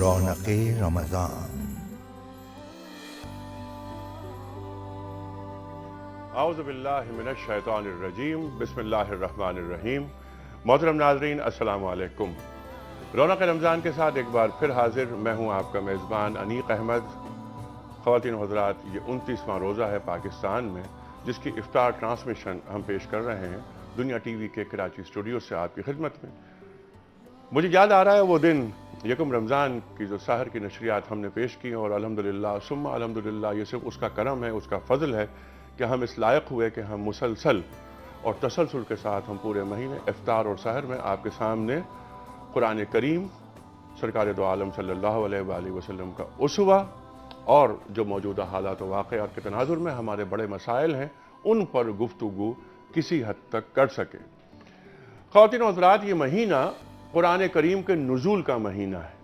رونق رمضان. اعوذ باللہ من الشیطان الرجیم. بسم اللہ الرحمن الرحیم. محترم ناظرین، السلام علیکم. رونق رمضان کے ساتھ ایک بار پھر حاضر میں ہوں آپ کا میزبان انیق احمد. خواتین و حضرات، یہ 29واں روزہ ہے پاکستان میں، جس کی افطار ٹرانسمیشن ہم پیش کر رہے ہیں دنیا ٹی وی کے کراچی اسٹوڈیو سے آپ کی خدمت میں. مجھے یاد آ رہا ہے وہ دن، یکم رمضان کی جو سحر کی نشریات ہم نے پیش کی، اور الحمدللہ ثم الحمدللہ یہ صرف اس کا کرم ہے، اس کا فضل ہے کہ ہم اس لائق ہوئے کہ ہم مسلسل اور تسلسل کے ساتھ ہم پورے مہینے افطار اور سحر میں آپ کے سامنے قرآن کریم، سرکار دو عالم صلی اللہ علیہ وآلہ وسلم کا اسوہ، اور جو موجودہ حالات و واقعات کے تناظر میں ہمارے بڑے مسائل ہیں ان پر گفتگو کسی حد تک کر سکے. خواتین و حضرات، یہ مہینہ قرآن کریم کے نزول کا مہینہ ہے.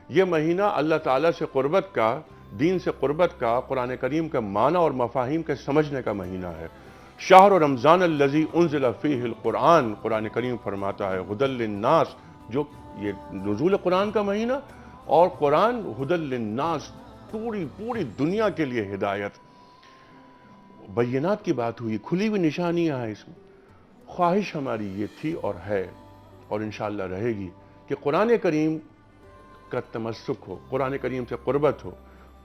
یہ مہینہ اللہ تعالیٰ سے قربت کا، دین سے قربت کا، قرآن کریم کے معنی اور مفاہیم کے سمجھنے کا مہینہ ہے. شہر رمضان الذی انزل فیہ القرآن، قرآن کریم فرماتا ہے ھدی للناس، جو یہ نزول قرآن کا مہینہ اور قرآن ھدی للناس، پوری دنیا کے لیے ہدایت. بینات کی بات ہوئی، کھلی ہوئی نشانیاں ہیں اس میں. خواہش ہماری یہ تھی اور ہے اور انشاءاللہ رہے گی کہ قرآن کریم کا تمسک ہو، قرآن کریم سے قربت ہو.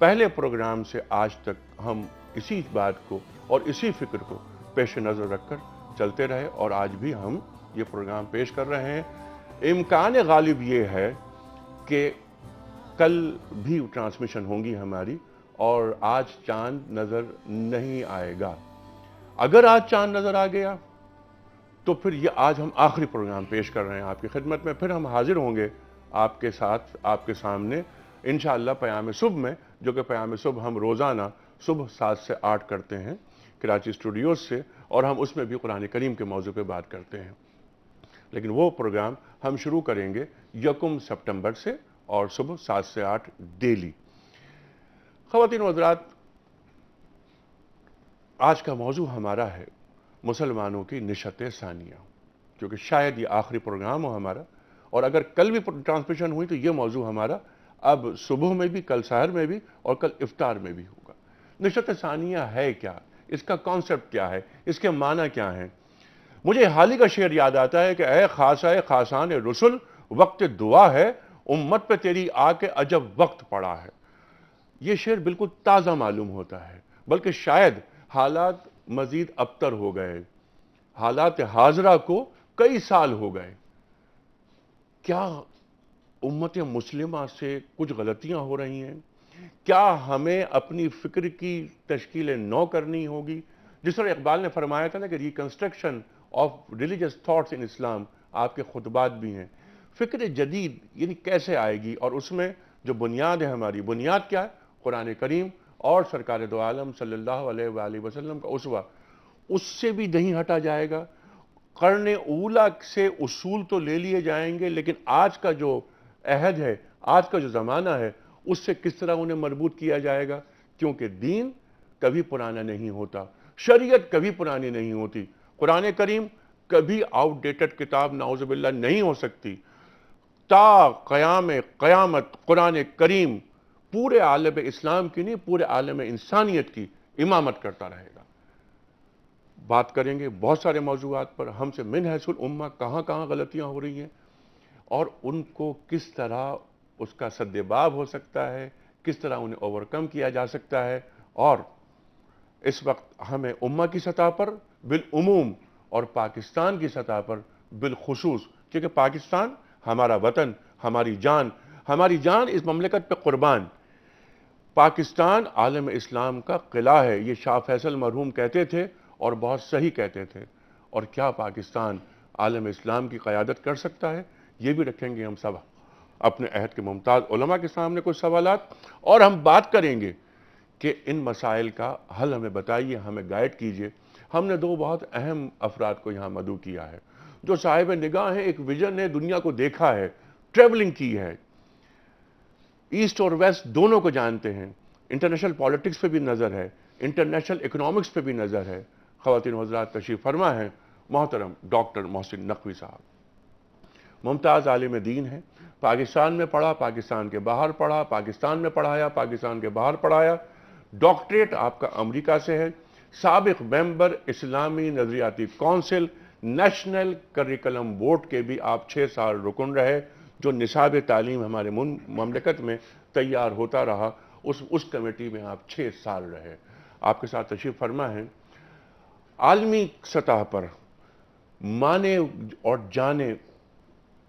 پہلے پروگرام سے آج تک ہم اسی بات کو اور اسی فکر کو پیش نظر رکھ کر چلتے رہے، اور آج بھی ہم یہ پروگرام پیش کر رہے ہیں. امکان غالب یہ ہے کہ کل بھی ٹرانسمیشن ہوں گی ہماری، اور آج چاند نظر نہیں آئے گا. اگر آج چاند نظر آ گیا تو پھر یہ آج ہم آخری پروگرام پیش کر رہے ہیں آپ کی خدمت میں. پھر ہم حاضر ہوں گے آپ کے ساتھ، آپ کے سامنے انشاءاللہ پیام صبح میں، جو کہ پیام صبح ہم روزانہ صبح 7 سے 8 کرتے ہیں کراچی اسٹوڈیوز سے، اور ہم اس میں بھی قرآن کریم کے موضوع پہ بات کرتے ہیں. لیکن وہ پروگرام ہم شروع کریں گے 1 سپٹمبر سے، اور صبح 7 سے 8 ڈیلی. خواتین و حضرات، آج کا موضوع ہمارا ہے مسلمانوں کی نشت ثانیہ، کیونکہ شاید یہ آخری پروگرام ہو ہمارا، اور اگر کل بھی ٹرانسمیشن ہوئی تو یہ موضوع ہمارا اب صبح میں بھی، کل سحر میں بھی، اور کل افطار میں بھی ہوگا. نشت ثانیہ ہے کیا؟ اس کا کانسیپٹ کیا ہے؟ اس کے معنی کیا ہیں؟ مجھے حال ہی کا شعر یاد آتا ہے کہ اے خاصہ خاصان رسل، وقت دعا ہے، امت پہ تیری آ کے عجب وقت پڑا ہے. یہ شعر بالکل تازہ معلوم ہوتا ہے، بلکہ شاید حالات مزید ابتر ہو گئے، حالات حاضرہ کو کئی سال ہو گئے. کیا امت مسلمہ سے کچھ غلطیاں ہو رہی ہیں؟ کیا ہمیں اپنی فکر کی تشکیل نو کرنی ہوگی؟ جس طرح اقبال نے فرمایا تھا نا کہ reconstruction of religious thoughts in Islam, آپ کے خطبات بھی ہیں. فکر جدید یعنی کیسے آئے گی؟ اور اس میں جو بنیاد ہے، ہماری بنیاد کیا ہے؟ قرآن کریم اور سرکار دو عالم صلی اللہ علیہ وآلہ وسلم کا اسوہ. اس سے بھی نہیں ہٹا جائے گا. قرن اولیٰ سے اصول تو لے لیے جائیں گے، لیکن آج کا جو عہد ہے، آج کا جو زمانہ ہے، اس سے کس طرح انہیں مربوط کیا جائے گا؟ کیونکہ دین کبھی پرانا نہیں ہوتا، شریعت کبھی پرانی نہیں ہوتی. قرآن کریم کبھی آؤٹ ڈیٹڈ کتاب نعوذ باللہ نہیں ہو سکتی. تا قیام قیامت قرآن کریم پورے عالم اسلام کی نہیں، پورے عالم انسانیت کی امامت کرتا رہے گا. بات کریں گے بہت سارے موضوعات پر، ہم سے من حیث الامہ کہاں کہاں غلطیاں ہو رہی ہیں، اور ان کو کس طرح اس کا سد باب ہو سکتا ہے، کس طرح انہیں اوورکم کیا جا سکتا ہے. اور اس وقت ہمیں امہ کی سطح پر بالعموم اور پاکستان کی سطح پر بالخصوص، کیونکہ پاکستان ہمارا وطن، ہماری جان اس مملکت پہ قربان. پاکستان عالم اسلام کا قلعہ ہے، یہ شاہ فیصل مرحوم کہتے تھے، اور بہت صحیح کہتے تھے. اور کیا پاکستان عالم اسلام کی قیادت کر سکتا ہے؟ یہ بھی رکھیں گے ہم سب اپنے عہد کے ممتاز علماء کے سامنے کچھ سوالات، اور ہم بات کریں گے کہ ان مسائل کا حل ہمیں بتائیے، ہمیں گائیڈ کیجئے. ہم نے 2 بہت اہم افراد کو یہاں مدعو کیا ہے، جو صاحب نگاہ ہیں، ایک ویژن ہے، دنیا کو دیکھا ہے، ٹریولنگ کی ہے، ایسٹ اور ویسٹ دونوں کو جانتے ہیں، انٹرنیشنل پالیٹکس پہ بھی نظر ہے، انٹرنیشنل اکنامکس پہ بھی نظر ہے. خواتین و حضرات، تشریف فرما ہے محترم ڈاکٹر محسن نقوی صاحب. ممتاز عالم دین ہیں، پاکستان میں پڑھا، پاکستان کے باہر پڑھا، پاکستان میں پڑھایا، پاکستان کے باہر پڑھایا، ڈاکٹریٹ آپ کا امریکہ سے ہے، سابق ممبر اسلامی نظریاتی کونسل، نیشنل کریکلم بورڈ کے بھی آپ 6 سال رکن رہے، جو نصاب تعلیم ہمارے مملکت میں تیار ہوتا رہا، اس کمیٹی میں آپ 6 سال رہے۔ آپ کے ساتھ تشریف فرما ہے۔ عالمی سطح پر مانے اور جانے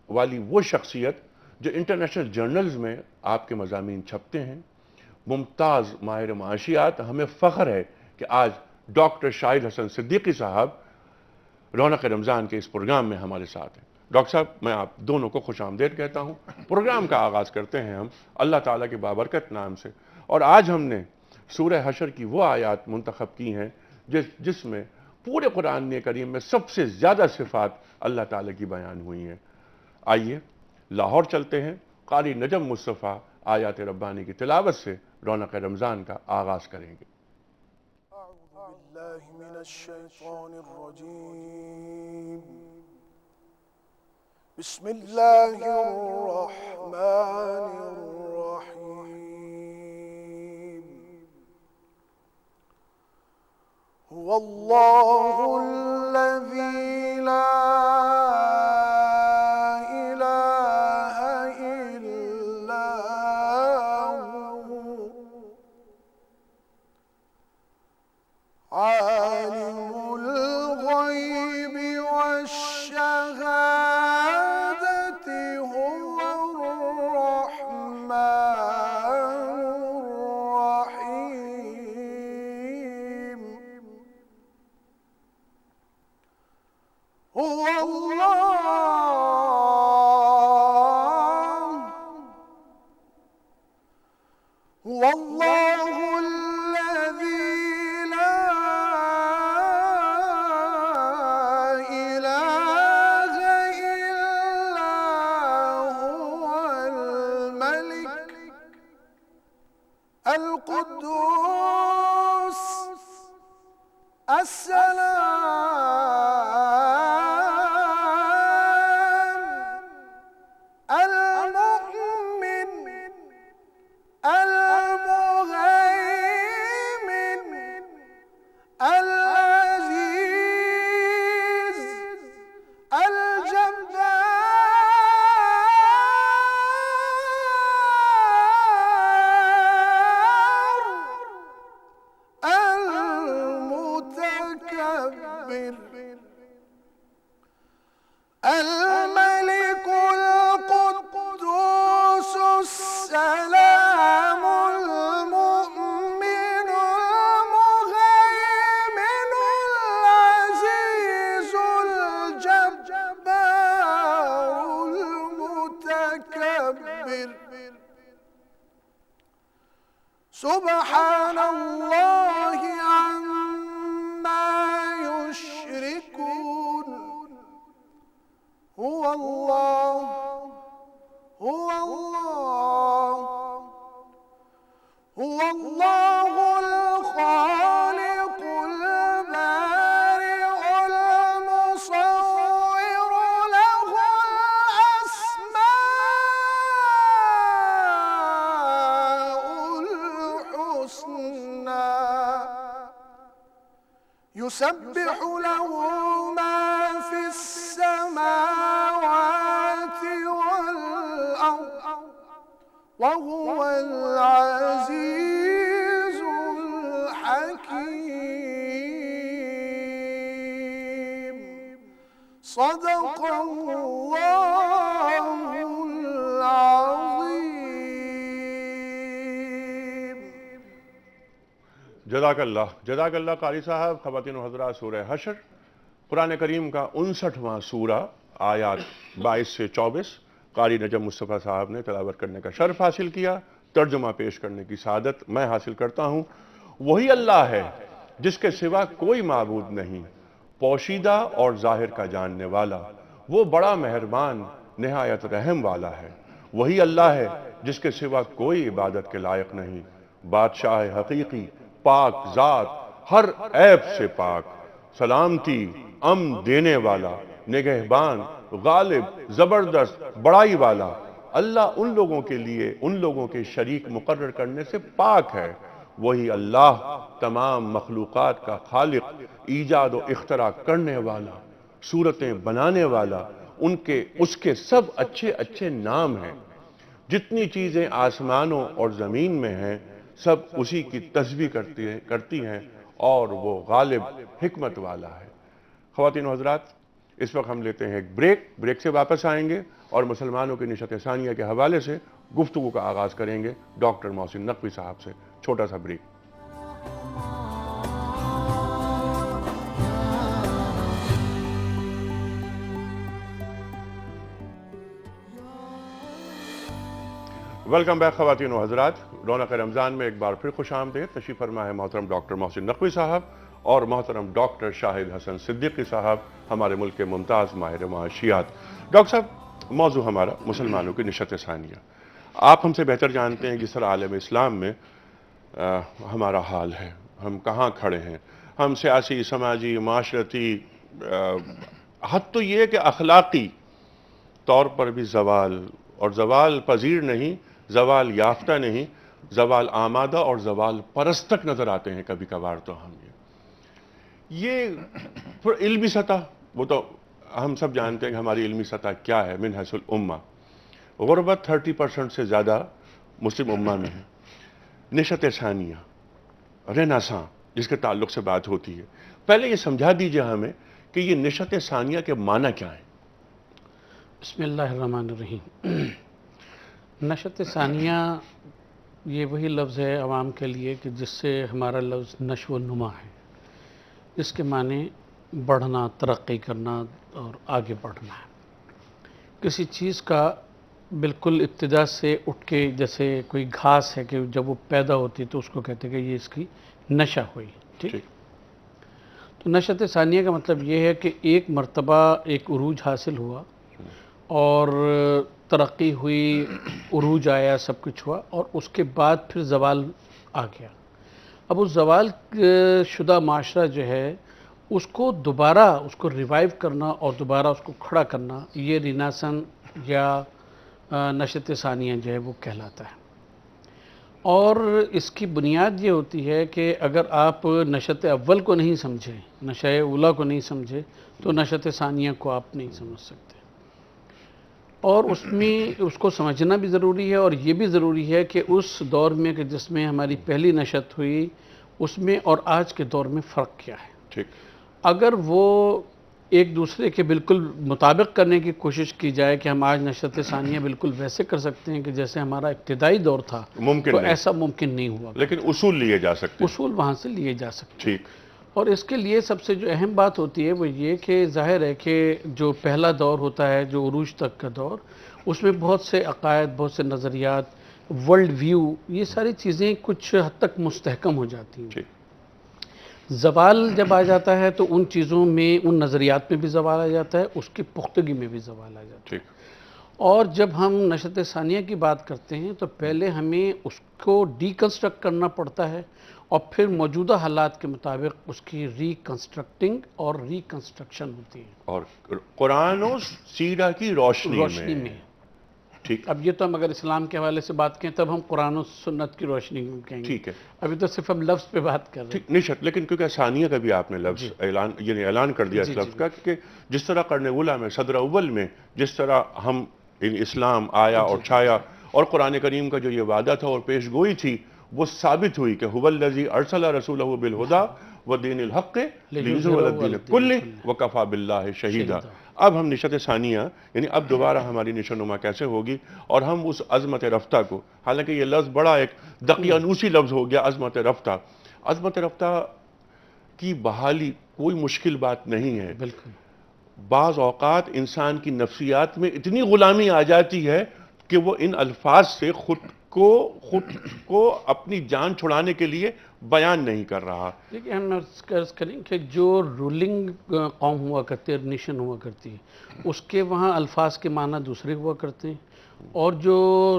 والی وہ شخصیت جو انٹرنیشنل جرنلز میں آپ کے مضامین چھپتے ہیں، ممتاز ماہر معاشیات، ہمیں فخر ہے کہ آج ڈاکٹر شاہد حسن صدیقی صاحب رونق رمضان کے اس پروگرام میں ہمارے ساتھ ہیں۔ ڈاکٹر صاحب، میں آپ دونوں کو خوش آمدید کہتا ہوں۔ پروگرام کا آغاز کرتے ہیں ہم اللہ تعالیٰ کے بابرکت نام سے، اور آج ہم نے سورہ حشر کی وہ آیات منتخب کی ہیں جس میں پورے قرآن کریم میں سب سے زیادہ صفات اللہ تعالیٰ کی بیان ہوئی ہیں۔ آئیے لاہور چلتے ہیں، قاری نجم مصطفیٰ آیات ربانی کی تلاوت سے رونق رمضان کا آغاز کریں گے۔ اعوذ باللہ من الشیطان الرجیم، بسم اللہ الرحمن الرحیم، هو اللہ الذی لا القدوس السلام المؤمن المهيمن العزيز الجبار الملك القدوس السلام المؤمن المهيمن العزيز الجبار المتكبر سبحان الله عما يشركون هو الله هو الله هو الله الخالق البارئ المصور له الأسماء الحسنى يسبح له ما في السماوات والأرض وهو العزيز الحكيم صدق الله العظيم۔ جزاک اللہ قاری صاحب۔ خواتین و حضرات، سورہ حشر قرآن کریم کا 59واں سورہ، آیات 22 سے 24 قاری نجم مصطفیٰ صاحب نے تلاوت کرنے کا شرف حاصل کیا، ترجمہ پیش کرنے کی سعادت میں حاصل کرتا ہوں۔ وہی اللہ ہے جس کے سوا کوئی معبود نہیں، پوشیدہ اور ظاہر کا جاننے والا، وہ بڑا مہربان نہایت رحم والا ہے۔ وہی اللہ ہے جس کے سوا کوئی عبادت کے لائق نہیں، بادشاہ حقیقی، پاک ذات، ہر عیب سے پاک، سلامتی امن دینے والا، نگہبان، غالب، زبردست، بڑائی والا، اللہ ان لوگوں کے لیے ان لوگوں کے شریک مقرر کرنے سے پاک ہے۔ وہی اللہ تمام مخلوقات کا خالق، ایجاد و اختراع کرنے والا، صورتیں بنانے والا، اس کے سب اچھے اچھے نام ہیں۔ جتنی چیزیں آسمانوں اور زمین میں ہیں سب اسی کی تسبیح کرتی ہیں اور وہ غالب حکمت والا ہے۔ خواتین و حضرات، اس وقت ہم لیتے ہیں ایک بریک سے واپس آئیں گے اور مسلمانوں کی نشت ثانیہ کے حوالے سے گفتگو کا آغاز کریں گے ڈاکٹر محسن نقوی صاحب سے۔ چھوٹا سا بریک۔ ویلکم بیک خواتین و حضرات، رونق رمضان میں ایک بار پھر خوش آمدید۔ تشریف فرما ہے محترم ڈاکٹر محسن نقوی صاحب اور محترم ڈاکٹر شاہد حسن صدیقی صاحب، ہمارے ملک کے ممتاز ماہر معاشیات۔ ڈاکٹر صاحب، موضوع ہمارا مسلمانوں کی نشت ثانیہ۔ آپ ہم سے بہتر جانتے ہیں جس طرح عالم اسلام میں ہمارا حال ہے، ہم کہاں کھڑے ہیں، ہم سیاسی، سماجی، معاشرتی، حد تو یہ کہ اخلاقی طور پر بھی زوال، اور زوال پذیر نہیں، زوال یافتہ نہیں، زوال آمادہ اور زوال پرستک نظر آتے ہیں کبھی کبھار تو ہم یہ پھر علمی سطح، وہ تو ہم سب جانتے ہیں کہ ہماری علمی سطح کیا ہے۔ من حیث الامہ غربت 30% سے زیادہ مسلم امہ میں ہے۔ نشت ثانیہ، رینیسانس جس کے تعلق سے بات ہوتی ہے، پہلے یہ سمجھا دیجئے ہمیں کہ یہ نشت ثانیہ کے معنی کیا ہیں؟ بسم اللہ الرحمن الرحیم۔ نشت ثانیہ یہ وہی لفظ ہے عوام کے لیے کہ جس سے ہمارا لفظ نشو و نما ہے، جس کے معنی بڑھنا، ترقی کرنا اور آگے بڑھنا ہے۔ کسی چیز کا بالکل ابتدا سے اٹھ کے، جیسے کوئی گھاس ہے کہ جب وہ پیدا ہوتی تو اس کو کہتے ہیں کہ یہ اس کی نشہ ہوئی، ٹھیک؟ تو نشت ثانیہ کا مطلب یہ ہے کہ ایک مرتبہ ایک عروج حاصل ہوا اور ترقی ہوئی، عروج آیا، سب کچھ ہوا، اور اس کے بعد پھر زوال آ گیا۔ اب اس زوال شدہ معاشرہ جو ہے اس کو دوبارہ اس کو ریوائیو کرنا اور دوبارہ اس کو کھڑا کرنا، یہ رینیسانس یا نشت ثانیہ جو ہے وہ کہلاتا ہے۔ اور اس کی بنیاد یہ ہوتی ہے کہ اگر آپ نشت اول کو نہیں سمجھیں، نشہ اولا کو نہیں سمجھے تو نشت ثانیہ کو آپ نہیں سمجھ سکتے۔ اور اس میں اس کو سمجھنا بھی ضروری ہے، اور یہ بھی ضروری ہے کہ اس دور میں کہ جس میں ہماری پہلی نشت ہوئی اس میں اور آج کے دور میں فرق کیا ہے۔ ٹھیک، اگر وہ ایک دوسرے کے بالکل مطابق کرنے کی کوشش کی جائے کہ ہم آج نشت ثانیہ بالکل ویسے کر سکتے ہیں کہ جیسے ہمارا ابتدائی دور تھا، ممکن تو نہیں، ایسا ممکن نہیں ہوا، لیکن اصول لیے جا سکتے ہیں۔ اصول وہاں سے لیے جا سکتے ہیں۔ ٹھیک، اور اس کے لیے سب سے جو اہم بات ہوتی ہے وہ یہ کہ ظاہر ہے کہ جو پہلا دور ہوتا ہے، جو عروج تک کا دور، اس میں بہت سے عقائد، بہت سے نظریات، ورلڈ ویو، یہ ساری چیزیں کچھ حد تک مستحکم ہو جاتی ہیں۔ ٹھیک، زوال جب آ جاتا ہے تو ان چیزوں میں، ان نظریات میں بھی زوال آ جاتا ہے، اس کی پختگی میں بھی زوال آ جاتا ہے۔ ٹھیک، اور جب ہم نشت ثانیہ کی بات کرتے ہیں تو پہلے ہمیں اس کو ڈی کنسٹرکٹ کرنا پڑتا ہے اور پھر موجودہ حالات کے مطابق اس کی ری کنسٹرکٹنگ اور ری کنسٹرکشن ہوتی ہے، اور قرآن و سیرہ کی روشنی میں۔ ٹھیک، اب یہ تو ہم اگر اسلام کے حوالے سے بات کریں تب ہم قرآن و سنت کی روشنی میں کہیں گے، ٹھیک ہے، ابھی تو صرف ہم لفظ پہ بات کر رہے ہیں۔ ٹھیک، نشت، لیکن کیونکہ ثانیہ کا بھی آپ نے لفظ اعلان کر دیا اس لفظ کا کہ جس طرح قرن اولیٰ میں، صدر اول میں جس طرح ہم اسلام آیا اور چھایا، اور قرآن کریم کا جو یہ وعدہ تھا اور پیش گوئی تھی وہ ثابت ہوئی کہ هو الذی ارسل رسولہ بالہدی ودین الحق لیظہرہ علی الدین کلہ وکفی باللہ شہیدا۔ اب ہم نشت ثانیہ، یعنی اب دوبارہ ہماری نشو نما کیسے ہوگی، اور ہم اس عظمت رفتہ کو، حالانکہ یہ لفظ بڑا ایک دقیانوسی لفظ ہو گیا، عظمت رفتہ، عظمت رفتہ کی بحالی کوئی مشکل بات نہیں ہے۔ بالکل، بعض اوقات انسان کی نفسیات میں اتنی غلامی آ جاتی ہے کہ وہ ان الفاظ سے خود کو اپنی جان چھڑانے کے لیے بیان نہیں کر رہا. دیکھیے ہم عرض کریں کہ جو رولنگ قوم ہوا کرتی ہے، نیشن ہوا کرتی ہے، اس کے وہاں الفاظ کے معنی دوسرے ہوا کرتے ہیں، اور جو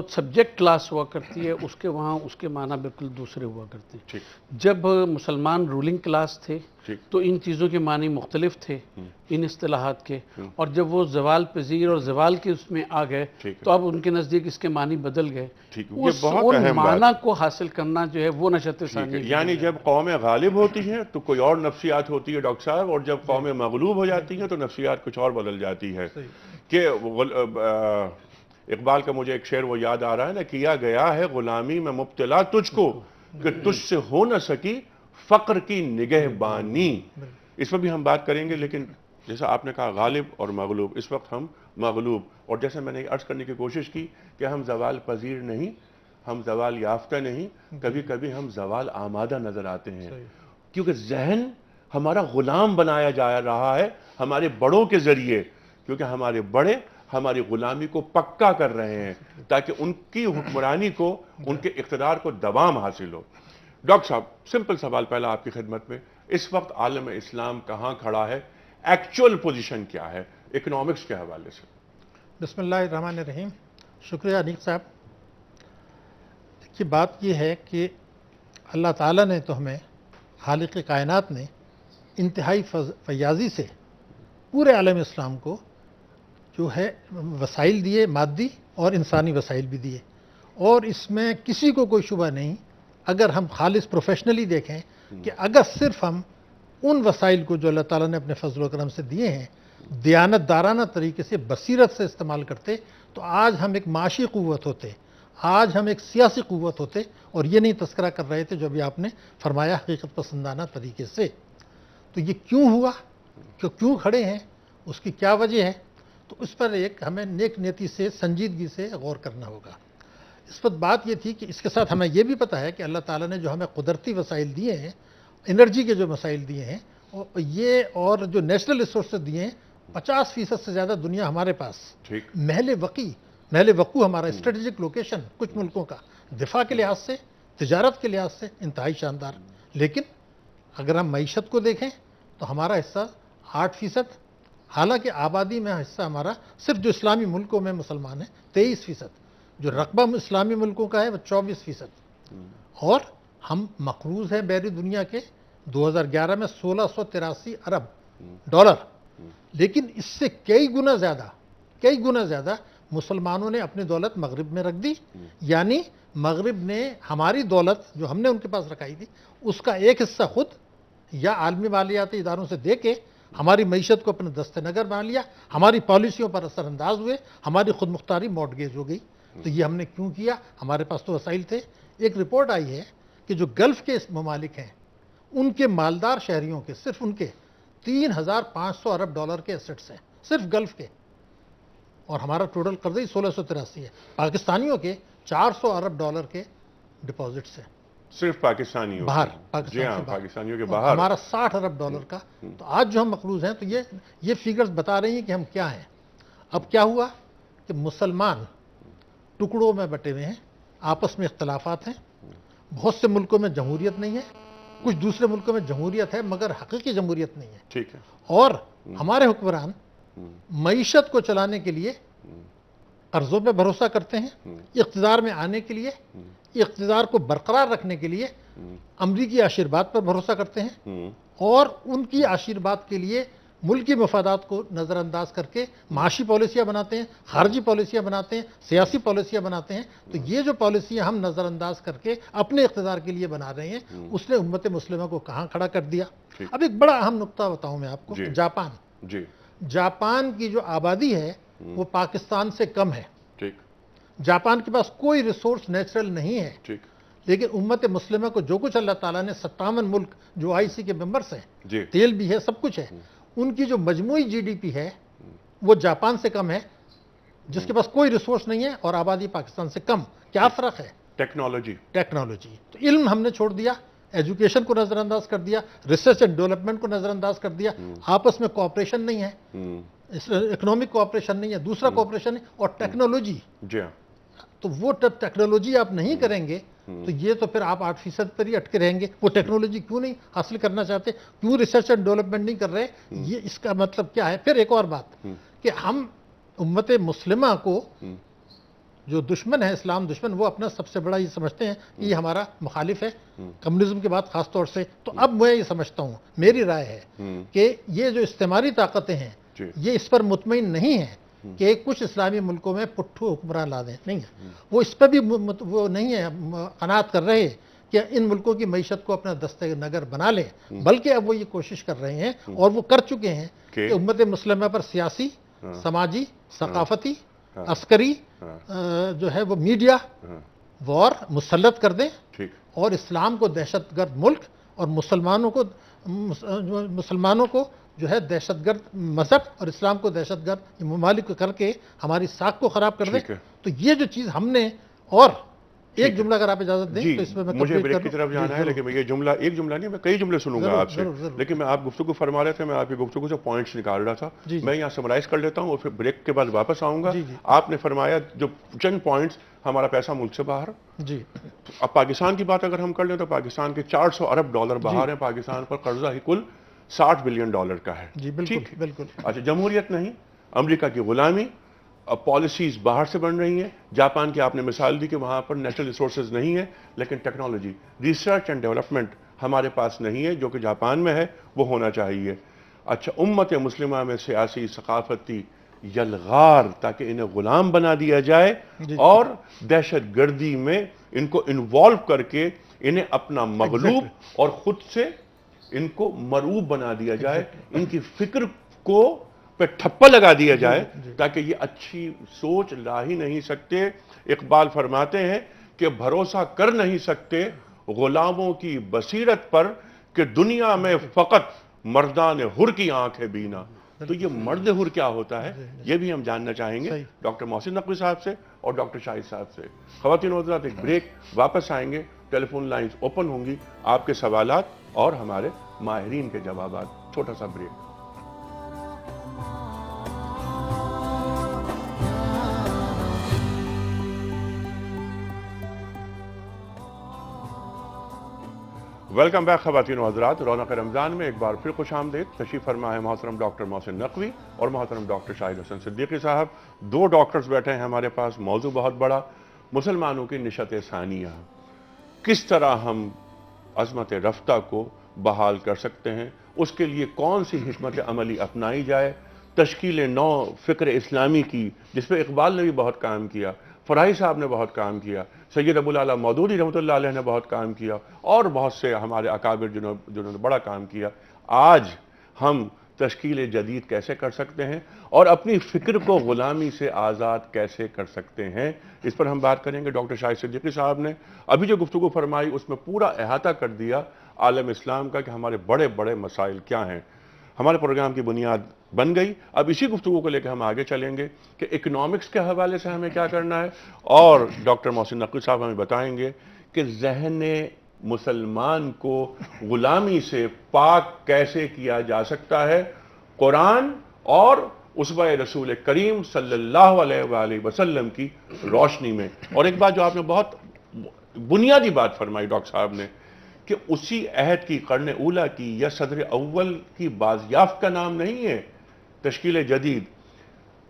سبجیکٹ کلاس ہوا کرتی ہے اس کے وہاں اس کے معنی بالکل دوسرے ہوا کرتے ہیں. ٹھیک جب مسلمان رولنگ کلاس تھے ٹھیک تو ان چیزوں کے معنی مختلف تھے ان اصطلاحات کے، اور جب وہ زوال پذیر اور زوال کے اس میں آ گئے ٹھیک ہے. تو اب ان کے نزدیک اس کے معنی بدل گئے. ٹھیک ہے. یہ اس بہت ان اہم بات معنی کو حاصل کرنا جو ہے وہ نشت ٹھیک ہے. ثانیہ کی یعنی جب قومیں غالب ہوتی ہیں تو کوئی اور نفسیات ہوتی ہے ڈاکٹر صاحب، اور جب قومیں مغلوب ہو جاتی ہیں تو نفسیات کچھ اور بدل جاتی ہے. کہ اقبال کا مجھے ایک شعر وہ یاد آ رہا ہے نا، کیا گیا ہے غلامی میں مبتلا تجھ کو کہ تجھ سے ہو نہ سکی فقر کی نگہبانی. اس پر بھی ہم بات کریں گے، لیکن جیسا آپ نے کہا غالب اور مغلوب، اس وقت ہم مغلوب، اور جیسے میں نے عرض کرنے کی کوشش کی کہ ہم زوال پذیر نہیں، ہم زوال یافتہ نہیں، کبھی کبھی ہم زوال آمادہ نظر آتے ہیں، کیونکہ ذہن ہمارا غلام بنایا جا رہا ہے ہمارے بڑوں کے ذریعے، کیونکہ ہمارے بڑے ہماری غلامی کو پکا کر رہے ہیں تاکہ ان کی حکمرانی کو، ان کے اقتدار کو دوام حاصل ہو. ڈاکٹر صاحب سمپل سوال پہلا آپ کی خدمت میں، اس وقت عالم اسلام کہاں کھڑا ہے، ایکچول پوزیشن کیا ہے اکنامکس کے حوالے سے؟ بسم اللہ الرحمن الرحیم. شکریہ انیق صاحب. دیکھیے بات یہ ہے کہ اللہ تعالیٰ نے تو ہمیں، خالق کائنات نے انتہائی فیاضی سے پورے عالم اسلام کو جو ہے وسائل دیے، مادی اور انسانی وسائل بھی دیے، اور اس میں کسی کو کوئی شبہ نہیں، اگر ہم خالص پروفیشنلی دیکھیں کہ اگر صرف ہم ان وسائل کو جو اللہ تعالیٰ نے اپنے فضل و کرم سے دیے ہیں دیانت دارانہ طریقے سے، بصیرت سے استعمال کرتے تو آج ہم ایک معاشی قوت ہوتے، آج ہم ایک سیاسی قوت ہوتے، اور یہ نہیں تذکرہ کر رہے تھے جو ابھی آپ نے فرمایا حقیقت پسندانہ طریقے سے. تو یہ کیوں ہوا، کیوں کھڑے ہیں، اس کی کیا وجہ ہے، تو اس پر ایک ہمیں نیک نیتی سے، سنجیدگی سے غور کرنا ہوگا. اس پر بات یہ تھی کہ اس کے ساتھ ہمیں یہ بھی پتہ ہے کہ اللہ تعالیٰ نے جو ہمیں قدرتی وسائل دیے ہیں، انرجی کے جو مسائل دیے ہیں، یہ اور جو نیشنل ریسورسز دیے ہیں، 50% سے زیادہ دنیا ہمارے پاس، محل وقوع ہمارا اسٹریٹجک لوکیشن کچھ ملکوں کا، دفاع کے لحاظ سے، تجارت کے لحاظ سے انتہائی شاندار. لیکن اگر ہم معیشت کو دیکھیں تو ہمارا حصہ 8%، حالانکہ آبادی میں حصہ ہمارا صرف جو اسلامی ملکوں میں مسلمان ہیں 23%، جو رقبہ اسلامی ملکوں کا ہے وہ 24%، اور ہم مقروض ہیں بیرونی دنیا کے 2011 میں 1683 ارب ڈالر. لیکن اس سے کئی گنا زیادہ مسلمانوں نے اپنی دولت مغرب میں رکھ دی، یعنی مغرب نے ہماری دولت جو ہم نے ان کے پاس رکھائی تھی اس کا ایک حصہ خود یا عالمی مالیاتی اداروں سے دے کے ہماری معیشت کو اپنے دست نگر بنا لیا، ہماری پالیسیوں پر اثر انداز ہوئے، ہماری خود مختاری مارٹگیج ہو گئی. تو یہ ہم نے کیوں کیا؟ ہمارے پاس تو وسائل تھے. ایک رپورٹ آئی ہے کہ جو گلف کے ممالک ہیں ان کے مالدار شہریوں کے، صرف ان کے 3500 ارب ڈالر کے ایسٹس ہیں، صرف گلف کے، اور ہمارا ٹوٹل قرضہ ہی 1683 ہے. پاکستانیوں کے 400 ارب ڈالر کے ڈپازٹس ہیں صرف پاکستانیوں باہر، جی ہاں پاکستانیوں کے باہر، ہمارا 60 ارب ڈالر کا. تو آج جو ہم مقروض ہیں تو یہ فگرز بتا رہی ہیں کہ ہم کیا ہیں. اب کیا ہوا کہ مسلمان ٹکڑوں میں بٹے ہوئے ہیں، آپس میں اختلافات ہیں، بہت سے ملکوں میں جمہوریت نہیں ہے، کچھ دوسرے ملکوں میں جمہوریت ہے مگر حقیقی جمہوریت نہیں ہے. ٹھیک ہے. اور ہمارے حکمران معیشت کو چلانے کے لیے قرضوں پہ بھروسہ کرتے ہیں، اقتدار میں آنے کے لیے، اقتدار کو برقرار رکھنے کے لیے امریکی آشیرواد پر بھروسہ کرتے ہیں، اور ان کی آشیرواد کے لیے ملکی مفادات کو نظر انداز کر کے معاشی پالیسیاں بناتے ہیں، خارجی پالیسیاں بناتے ہیں، سیاسی پالیسیاں بناتے ہیں. تو یہ جو پالیسیاں ہم نظر انداز کر کے اپنے اقتدار کے لیے بنا رہے ہیں، اس نے امت مسلمہ کو کہاں کھڑا کر دیا. اب ایک بڑا اہم نقطہ بتاؤں میں آپ کو. جاپان کی جو آبادی ہے وہ پاکستان سے کم ہے. جاپان کے پاس کوئی ریسورس نیچرل نہیں ہے، لیکن امت مسلمہ کو جو کچھ اللہ تعالیٰ نے 57 ملک جو IC کے ممبرس ہیں، تیل بھی ہے، سب کچھ ہے، ان کی جو مجموعی GDP ہے وہ جاپان سے کم ہے، جس کے پاس کوئی ریسورس نہیں ہے، اور آبادی پاکستان سے کم. کیا فرق ہے؟ ٹیکنالوجی. تو علم ہم نے چھوڑ دیا، ایجوکیشن کو نظر انداز کر دیا، ریسرچ اینڈ ڈیولپمنٹ کو نظر انداز کر دیا، آپس میں کوآپریشن نہیں ہے، اکنامک کوآپریشن نہیں ہے، دوسرا کوآپریشن ہے، اور ٹیکنالوجی. تو وہ ٹیکنالوجی آپ نہیں کریں گے تو یہ تو پھر آپ 8% پر ہی اٹکے رہیں گے. وہ ٹیکنالوجی کیوں نہیں حاصل کرنا چاہتے, کیوں ریسرچ اینڈ ڈیولپمنٹ نہیں کر رہے؟ یہ اس کا مطلب کیا ہے؟ پھر ایک اور بات کہ ہم امت مسلمہ کو جو دشمن ہے, اسلام دشمن, وہ اپنا سب سے بڑا یہ سمجھتے ہیں کہ یہ ہمارا مخالف ہے, کمیونزم کے بعد خاص طور سے. تو اب میں یہ سمجھتا ہوں, میری رائے ہے کہ یہ جو استعماری طاقتیں ہیں یہ اس پر مطمئن نہیں ہیں کہ کچھ اسلامی ملکوں میں پٹھو حکمران لا دیں, نہیں ہے. وہ اس پہ بھی وہ نہیں ہے قناعت کر رہے کہ ان ملکوں کی معیشت کو اپنا دستہ نگر بنا لیں, بلکہ اب وہ یہ کوشش کر رہے ہیں اور وہ کر چکے ہیں کہ امت مسلمہ پر سیاسی, سماجی, ثقافتی, عسکری جو ہے وہ میڈیا وار مسلط کر دیں اور اسلام کو دہشت گرد ملک اور مسلمانوں کو جو ہے دہشت گرد مذہب اور اسلام کو دہشت گرد ممالک کر کے ہماری ساکھ کو خراب کر دیں. تو یہ جو چیز ہم نے, اور ایک جملہ اگر آپ اجازت دیں تو اس میں مجھے بریک کی طرف جانا ہے, لیکن میں یہ جملہ, ایک جملہ نہیں, میں کئی جملے سنوں گا آپ سے, لیکن میں آپ گفتگو فرما رہے تھے, میں آپ کی گفتگو سے پوائنٹس نکال رہا تھا, میں یہاں سمرائز کر لیتا ہوں اور پھر بریک کے بعد واپس آؤں گا. آپ نے فرمایا جو چند پوائنٹس, ہمارا پیسہ ملک سے باہر. اب پاکستان کی بات اگر ہم کر لیں تو پاکستان کے $400 ارب باہر ہیں, پاکستان پر قرضہ ہی کل $60 بلین کا ہے. جی بالکل بالکل. اچھا, جمہوریت نہیں, امریکہ کی غلامی, پالیسیز باہر سے بن رہی ہیں. جاپان کی آپ نے مثال دی کہ وہاں پر نیچرل ریسورسز نہیں ہیں, لیکن ٹیکنالوجی, ریسرچ اینڈ ڈیولپمنٹ ہمارے پاس نہیں ہے, جو کہ جاپان میں ہے, وہ ہونا چاہیے. اچھا, امت مسلمہ میں سیاسی, ثقافتی یلغار تاکہ انہیں غلام بنا دیا جائے اور دہشت گردی میں ان کو انوالو کر کے انہیں اپنا مغلوب اور خود سے ان کو مرعوب بنا دیا جائے, ان کی فکر کو پہ ٹھپا لگا دیا جائے تاکہ یہ اچھی سوچ لا ہی نہیں سکتے. اقبال فرماتے ہیں کہ بھروسہ کر نہیں سکتے غلاموں کی بصیرت پر کہ دنیا میں فقط مردان حر کی آنکھ ہے بینا. تو یہ مرد حر کیا ہوتا ہے, یہ بھی ہم جاننا چاہیں گے ڈاکٹر محسن نقوی صاحب سے اور ڈاکٹر شاہد صاحب سے. خواتین و حضرات, ایک بریک, واپس آئیں گے, ٹیلی فون لائنز اوپن ہوں گی, آپ کے سوالات اور ہمارے ماہرین کے جوابات. چھوٹا سا بریک. ویلکم بیک خواتین و حضرات, رونق رمضان میں ایک بار پھر خوش آمدید. تشریف فرما ہے محترم ڈاکٹر محسن نقوی اور محترم ڈاکٹر شاہد حسن صدیقی صاحب. دو ڈاکٹرز بیٹھے ہیں ہمارے پاس. موضوع بہت بڑا, مسلمانوں کی نشت ثانیہ, کس طرح ہم عظمت رفتہ کو بحال کر سکتے ہیں, اس کے لیے کون سی حکمت عملی اپنائی جائے, تشکیل نو فکر اسلامی کی جس پہ اقبال نے بھی بہت کام کیا, فراہی صاحب نے بہت کام کیا, سید ابو الاعلیٰ مودودی رحمۃ اللہ علیہ نے بہت کام کیا, اور بہت سے ہمارے اکابر جنہوں نے بڑا کام کیا. آج ہم تشکیل جدید کیسے کر سکتے ہیں اور اپنی فکر کو غلامی سے آزاد کیسے کر سکتے ہیں, اس پر ہم بات کریں گے. ڈاکٹر شاہد صدیقی صاحب نے ابھی جو گفتگو فرمائی اس میں پورا احاطہ کر دیا عالم اسلام کا کہ ہمارے بڑے بڑے مسائل کیا ہیں. ہمارے پروگرام کی بنیاد بن گئی. اب اسی گفتگو کو لے کے ہم آگے چلیں گے کہ اکنامکس کے حوالے سے ہمیں کیا کرنا ہے, اور ڈاکٹر محسن نقوی صاحب ہمیں بتائیں گے کہ ذہن مسلمان کو غلامی سے پاک کیسے کیا جا سکتا ہے قرآن اور اسوہ رسول کریم صلی اللہ علیہ وآلہ وسلم کی روشنی میں. اور ایک بات جو آپ نے بہت بنیادی بات فرمائی ڈاکٹر صاحب نے, کہ اسی عہد کی قرن اولا کی یا صدر اول کی بازیافت کا نام نہیں ہے تشکیل جدید.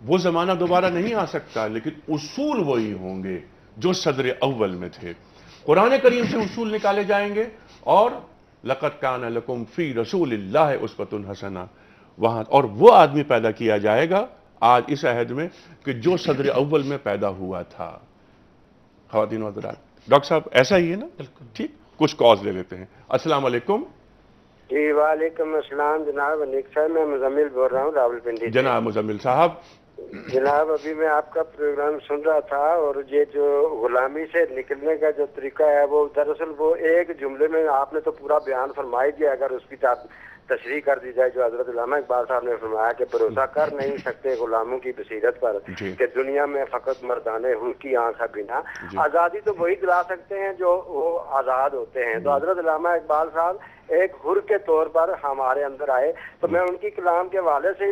وہ زمانہ دوبارہ نہیں آ سکتا, لیکن اصول وہی ہوں گے جو صدر اول میں تھے. قرآن کریم سے اصول نکالے جائیں گے, اور لَقَدْ كَانَ لَكُمْ فِي رَسُولِ اللَّهِ أُسْوَةٌ حَسَنَةٌ, وہاں اور وہ آدمی پیدا کیا جائے گا آج اس عہد میں کہ جو صدر اول میں پیدا ہوا تھا. خواتین و حضرات, ڈاکٹر صاحب ایسا ہی ہے نا؟ ٹھیک, کچھ کالز لے لیتے ہیں. السلام علیکم. جی وعلیکم السلام جناب انیک صاحب, میں مزمل بول رہا ہوں راولپنڈی. جناب مزمل صاحب. جناب ابھی میں آپ کا پروگرام سن رہا تھا, اور یہ جو غلامی سے نکلنے کا جو طریقہ ہے وہ دراصل وہ ایک جملے میں آپ نے تو پورا بیان فرمائی دیا. اگر اس کی تشریح کر دی جائے جو حضرت علامہ اقبال صاحب نے فرمایا کہ بھروسہ کر نہیں سکتے غلاموں کی بصیرت پر کہ دنیا میں فقط مردانے ہن کی آنکھ ہے بنا. آزادی تو وہی دلا سکتے ہیں جو وہ آزاد ہوتے ہیں. تو حضرت علامہ اقبال صاحب ایک حر کے طور پر ہمارے اندر آئے. تو میں ان کی کلام کے حوالے سے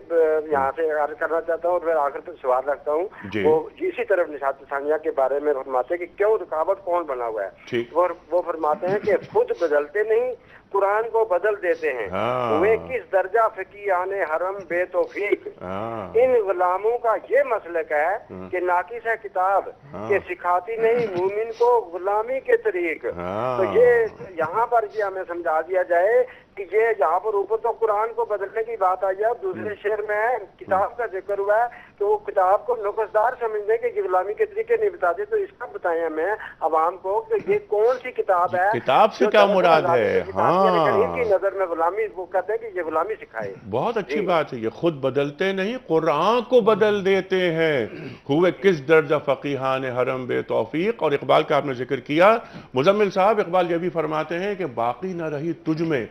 یہاں سے عرض کرنا چاہتا ہوں اور پھر آخر پر سوال رکھتا ہوں. وہ اسی طرف نشاط ثانیہ کے بارے میں فرماتے ہیں کہ کیوں رکاوٹ کون بنا ہوا ہے. وہ فرماتے ہیں کہ خود بدلتے نہیں قرآن کو بدل دیتے ہیں. ہوئے کس درجہ فقیہان حرم بے توفیق. ان غلاموں کا یہ مسلک ہے کہ ناقص ہے کتاب کہ سکھاتی نہیں مومن کو غلامی کے طریق. تو یہ یہاں پر یہ ہمیں سمجھا دیا جائے کہ یہ یہاں پر اوپر تو قرآن کو بدلنے کی بات آئی ہے اور دوسرے شعر میں کتاب کا ذکر ہوا ہے تو وہ کتاب کو نقصدار سمجھنے کے غلامی کے طریقے نہیں بتاتے. تو اس کا بتائیں ہمیں عوام کو کہ یہ کون سی کتاب ہے, کتاب سے کیا مراد ہے. ان کی نظر میں غلامی, وہ کہتے ہیں کہ یہ غلامی سکھائے. بہت اچھی بات ہے. یہ خود بدلتے نہیں قرآن کو بدل دیتے ہیں. ہوئے کس درجہ فقیہان حرم بے توفیق. اور اقبال کا آپ نے ذکر کیا, مزمل صاحب اقبال یہ بھی فرماتے ہیں کہ باقی نہ رہی تجھ میں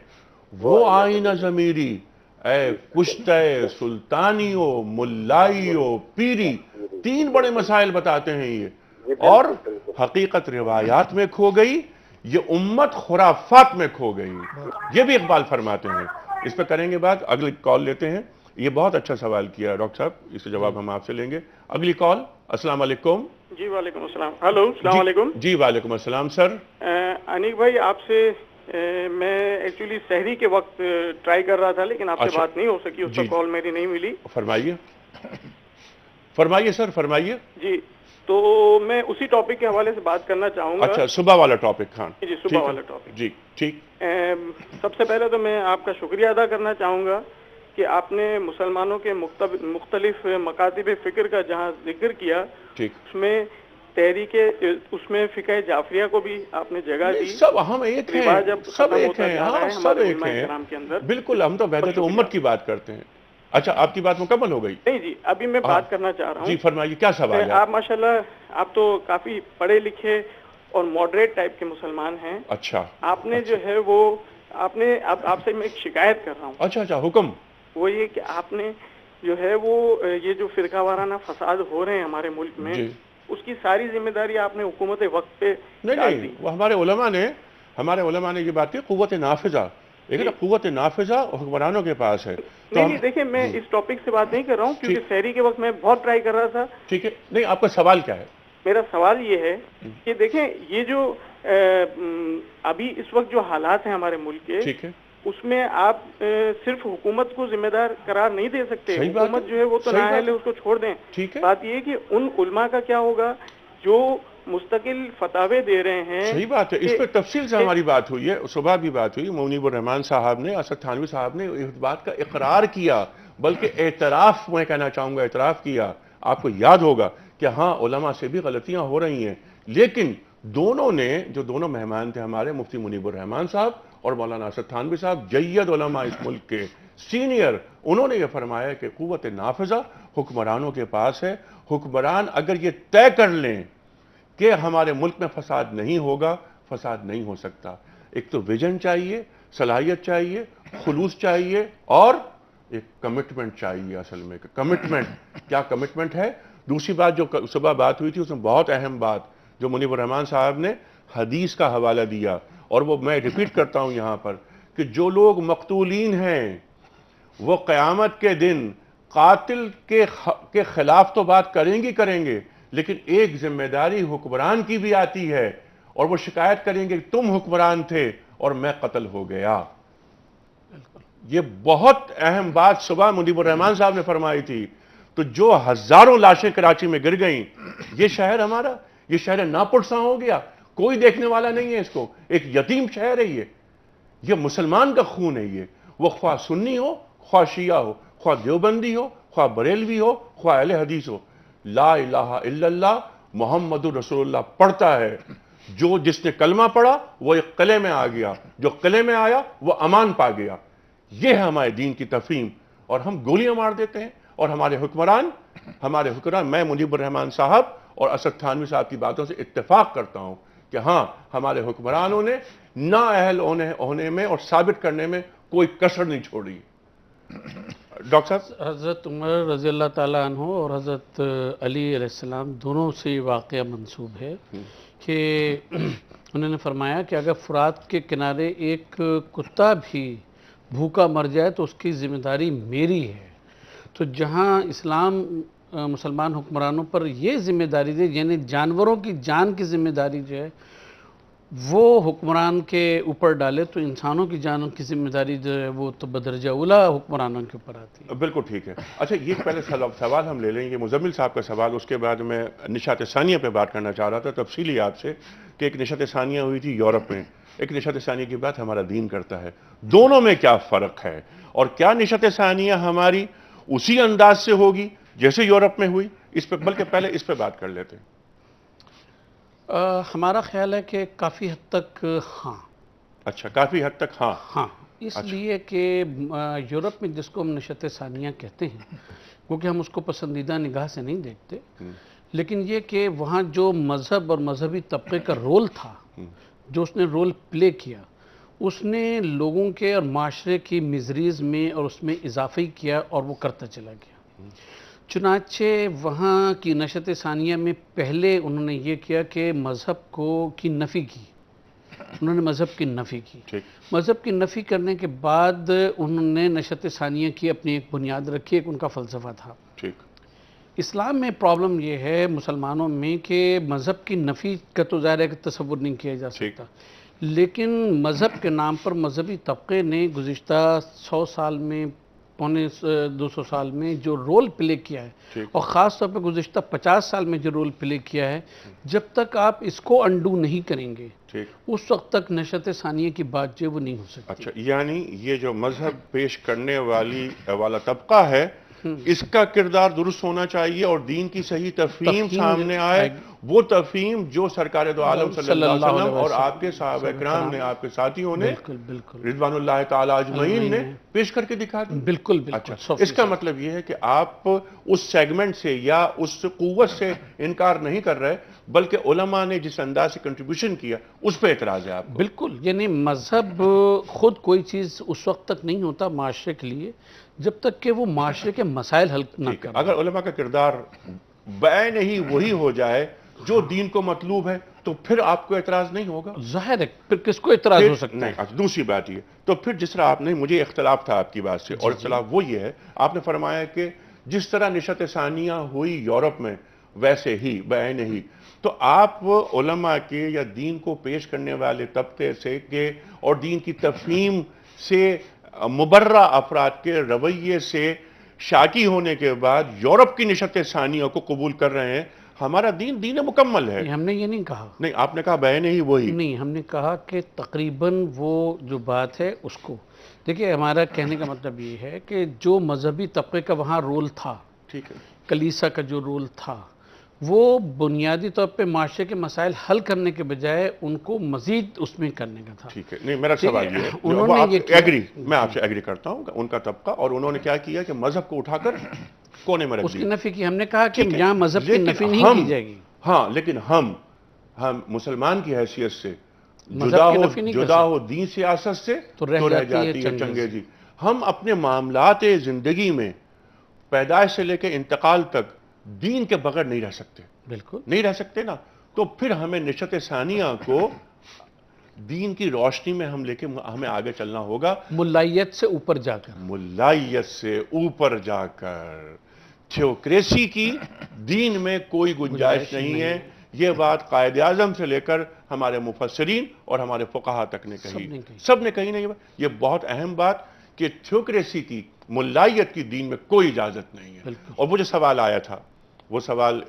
وہ آئینہ ضمیری اے کشتہ سلطانیو ملائیو پیری. تین بڑے مسائل بتاتے ہیں یہ, اور حقیقت روایات میں کھو گئی, یہ امت خرافات میں کھو گئی. یہ بھی اقبال فرماتے ہیں. اس پہ کریں گے بات. اگلی کال لیتے ہیں. یہ بہت اچھا سوال کیا ڈاکٹر صاحب, اس کا جواب ہم آپ سے لیں گے. اگلی کال. السلام علیکم. جی وعلیکم السلام. ہلو السلام علیکم. جی وعلیکم السلام سر. انیق بھائی آپ سے میں ایکچولی سحری کے وقت ٹرائی کر رہا تھا لیکن آپ سے بات نہیں ہو سکی, اس کا کال میری نہیں ملی. فرمائیے فرمائیے سر فرمائیے. جی تو میں اسی ٹاپک کے حوالے سے بات کرنا چاہوں گا. اچھا صبح والا ٹاپک. ہاں جی صبح والا ٹاپک. جی ٹھیک. سب سے پہلے تو میں آپ کا شکریہ ادا کرنا چاہوں گا کہ آپ نے مسلمانوں کے مختلف مکاتب فکر کا جہاں ذکر کیا اس میں تحریک, اس میں فقہ جعفریہ کو بھی آپ نے جگہ دی. سب ہم ایک ہیں, سب ایک ہیں. ہاں سب ایک ہیں بالکل. ہم تو وحدت امت کی بات کرتے ہیں. اچھا آپ کی بات مکمل ہو گئی؟ نہیں جی ابھی میں بات کرنا چاہ رہا ہوں. جی فرمائیے کیا سوال ہے. آپ ماشاءاللہ آپ تو کافی پڑھے لکھے اور ماڈریٹ ٹائپ کے مسلمان ہیں. اچھا آپ نے جو ہے وہ آپ نے آپ سے میں ایک شکایت کر رہا ہوں. اچھا حکم. وہ یہ کہ آپ نے جو ہے وہ یہ جو فرقہ وارانہ فساد ہو رہے ہیں ہمارے ملک میں اس کی ساری ذمہ داری آپ نے حکومت وقت پہ ڈال دی. وہ ہمارے علماء نے یہ بات کی قوت نافذہ. لیکن قوت نافذہ حکمرانوں کے پاس ہے. نہیں دیکھیں میں اس ٹاپک سے بات نہیں کر رہا ہوں کیونکہ سحری کے وقت میں بہت ٹرائی کر رہا تھا. ٹھیک ہے. نہیں آپ کا سوال کیا ہے؟ میرا سوال یہ ہے کہ دیکھیں یہ جو ابھی اس وقت جو حالات ہیں ہمارے ملک کے, ٹھیک ہے, اس میں آپ صرف حکومت کو ذمہ دار قرار نہیں دے سکتے. حکومت جو ہے وہ تو نااہل ہے, اس کو چھوڑ دیں. بات یہ ہے کہ ان علماء کا کیا ہوگا جو مستقل فتاوے دے رہے ہیں. صحیح بات ہے. اس پہ تفصیل سے ہماری بات ہوئی ہے, صبح بھی بات ہوئی. منیب الرحمان صاحب نے, اسد تھانوی صاحب نے اس بات کا اقرار کیا, بلکہ اعتراف میں کہنا چاہوں گا, اعتراف کیا. آپ کو یاد ہوگا کہ ہاں علماء سے بھی غلطیاں ہو رہی ہیں, لیکن دونوں نے, جو دونوں مہمان تھے ہمارے, مفتی منیب الرحمان صاحب اور مولانا اسد تھانوی صاحب, جید علماء اس ملک کے سینئر, انہوں نے یہ فرمایا کہ قوت نافذہ حکمرانوں کے پاس ہے. حکمران اگر یہ طے کر لیں کہ ہمارے ملک میں فساد نہیں ہوگا, فساد نہیں ہو سکتا. ایک تو ویژن چاہیے, صلاحیت چاہیے, خلوص چاہیے, اور ایک کمٹمنٹ چاہیے. اصل میں کمٹمنٹ کیا کمٹمنٹ ہے. دوسری بات جو صبح بات ہوئی تھی اس میں بہت اہم بات جو منیب الرحمان صاحب نے حدیث کا حوالہ دیا, اور وہ میں ریپیٹ کرتا ہوں یہاں پر, کہ جو لوگ مقتولین ہیں وہ قیامت کے دن قاتل کے خلاف تو بات کریں گے, لیکن ایک ذمہ داری حکمران کی بھی آتی ہے, اور وہ شکایت کریں گے تم حکمران تھے اور میں قتل ہو گیا. یہ بہت اہم بات صبح منیب الرحمان صاحب نے فرمائی تھی. تو جو ہزاروں لاشیں کراچی میں گر گئیں, یہ شہر ہمارا, یہ شہر ناپرساں ہو گیا, کوئی دیکھنے والا نہیں ہے اس کو, ایک یتیم شہر ہے یہ مسلمان کا خون ہے. یہ وہ خواہ سنی ہو, خواہ شیعہ ہو, خواہ دیوبندی ہو, خواہ بریلوی ہو, خواہ اہل حدیث ہو, لا الہ الا اللہ محمد رسول اللہ پڑھتا ہے. جس نے کلمہ پڑھا وہ ایک قلعے میں آ گیا, جو قلعے میں آیا وہ امان پا گیا. یہ ہے ہمارے دین کی تفہیم, اور ہم گولیاں مار دیتے ہیں. اور ہمارے حکمران میں منیب الرحمان صاحب اور اسد تھانوی صاحب کی باتوں سے اتفاق کرتا ہوں کہ ہاں ہمارے حکمرانوں نے نا اہل ہونے میں اور ثابت کرنے میں کوئی کسر نہیں چھوڑی. ڈاکٹر صاحب. حضرت عمر رضی اللہ تعالیٰ عنہ اور حضرت علی علیہ السلام دونوں سے یہ واقعہ منسوب ہے کہ انہوں نے فرمایا کہ اگر فرات کے کنارے ایک کتا بھی بھوکا مر جائے تو اس کی ذمہ داری میری ہے. تو جہاں اسلام مسلمان حکمرانوں پر یہ ذمہ داری دے، یعنی جانوروں کی جان کی ذمہ داری جو ہے وہ حکمران کے اوپر ڈالے، تو انسانوں کی جانوں کی ذمہ داری جو ہے وہ تو بدرجہ اولا حکمرانوں کے اوپر آتی ہے. بالکل ٹھیک ہے. اچھا یہ پہلے سوال ہم لے لیں گے مزمل صاحب کا سوال، اس کے بعد میں نشاط ثانیہ پہ بات کرنا چاہ رہا تھا تفصیلی آپ سے کہ ایک نشاط ثانیہ ہوئی تھی یورپ میں، ایک نشاط ثانیہ کی بات ہمارا دین کرتا ہے. دونوں میں کیا فرق ہے اور کیا نشاط ثانیہ ہماری اسی انداز سے ہوگی جیسے یورپ میں ہوئی؟ اس پہ بلکہ پہلے اس پہ بات کر لیتے ہیں. ہمارا خیال ہے کہ کافی حد تک ہاں. اچھا کافی حد تک ہاں. ہاں اس لیے کہ یورپ میں جس کو ہم نشاط ثانیہ کہتے ہیں کیونکہ ہم اس کو پسندیدہ نگاہ سے نہیں دیکھتے، لیکن یہ کہ وہاں جو مذہب اور مذہبی طبقے کا رول تھا، جو اس نے رول پلے کیا، اس نے لوگوں کے اور معاشرے کی مزریز میں اور اس میں اضافہ کیا اور وہ کرتا چلا گیا. چنانچہ وہاں کی نشاط ثانیہ میں پہلے انہوں نے یہ کیا کہ مذہب کی نفی کی. انہوں نے مذہب کی نفی کی. مذہب کی نفی کرنے کے بعد انہوں نے نشاط ثانیہ کی اپنی ایک بنیاد رکھی، ایک ان کا فلسفہ تھا. اسلام میں پرابلم یہ ہے مسلمانوں میں کہ مذہب کی نفی کا تو ظاہر ہے کہ تصور نہیں کیا جا سکتا، لیکن مذہب کے نام پر مذہبی طبقے نے گزشتہ 100 سال میں، پونے 200 سال میں جو رول پلے کیا ہے، اور خاص طور پہ گزشتہ 50 سال میں جو رول پلے کیا ہے، جب تک آپ اس کو انڈو نہیں کریں گے اس وقت تک نشاط ثانیہ کی بات جو وہ نہیں ہو سکتی. اچھا یعنی یہ جو مذہب پیش کرنے والا طبقہ ہے، اس کا کردار درست ہونا چاہیے اور دین کی صحیح تفہیم سامنے آئے، وہ تفہیم جو سرکار دو عالم صلی اللہ علیہ وسلم اور آپ کے صحابہ کرام نے، آپ کے ساتھیوں نے رضوان اللہ تعالی اجمعین نے پیش کر کے دکھا دی. بالکل. اچھا اس کا مطلب یہ ہے کہ آپ اس سیگمنٹ سے یا اس قوت سے انکار نہیں کر رہے، بلکہ علماء نے جس انداز سے کنٹریبیوشن کیا اس پہ اعتراض ہے آپ کو. بالکل. یعنی مذہب خود کوئی چیز اس وقت تک نہیں ہوتا معاشرے کے لیے جب تک کہ وہ معاشرے کے مسائل حل نہ کرے. اگر علماء کا کردار بعین ہی وہی ہو جائے جو دین کو مطلوب ہے تو پھر آپ کو اعتراض نہیں ہوگا. ظاہر ہے پھر کس کو اعتراض ہو سکتا ہے. دوسری بات یہ تو پھر جس طرح آپ نے، مجھے اختلاف تھا آپ کی بات سے، اور اختلاف وہ یہ ہے، آپ نے فرمایا کہ جس طرح نشاط ثانیہ ہوئی یورپ میں ویسے ہی بعین ہی، تو آپ علماء کے یا دین کو پیش کرنے والے طبقے سے کہ اور دین کی تفہیم سے مبرہ افراد کے رویے سے شاکی ہونے کے بعد یورپ کی نشاط ثانیہ کو قبول کر رہے ہیں. ہمارا دین مکمل ہے. ہم نے یہ نہیں کہا. نہیں آپ نے کہا بعین ہی وہی. نہیں، ہم نے کہا کہ تقریباً وہ جو بات ہے اس کو دیکھیے. ہمارا کہنے کا مطلب یہ ہے کہ جو مذہبی طبقے کا وہاں رول تھا، ٹھیک ہے، کلیسا کا جو رول تھا، وہ بنیادی طور پہ معاشرے کے مسائل حل کرنے کے بجائے ان کو مزید اس میں کرنے کا تھا. ٹھیک ہے. نہیں میرا سوال یہ ہے، میں آپ سے ایگری کرتا ہوں ان کا طبقہ، اور انہوں نے کیا کیا کہ مذہب کو اٹھا کر کونے میں رکھ دیا. اس کی نفی کی. ہم نے کہا کہ یہاں مذہب کی نفی نہیں کی جائے گی. ہاں لیکن ہم مسلمان کی حیثیت سے جدا ہو دین سیاست سے تو رہ جاتی ہے چنگے جی. ہم اپنے معاملات زندگی میں پیدائش سے لے کے انتقال تک دین کے بغیر نہیں رہ سکتے. بالکل نہیں رہ سکتے نا. تو پھر ہمیں نشاط ثانیہ کو دین کی روشنی میں ہم لے کے ہمیں آگے چلنا ہوگا. ملائیت سے اوپر جا کر. ملائیت سے اوپر جا کر. تھیوکریسی کی دین میں کوئی گنجائش نہیں ہے. یہ بات قائد اعظم سے لے کر ہمارے مفسرین اور ہمارے فقہا تک نے کہی. سب نے کہی. نہیں یہ بہت اہم بات کہ تھیوکریسی کی، ملائیت کی دین میں کوئی اجازت نہیں ہے. اور وہ جو سوال آیا تھا، وہ سوال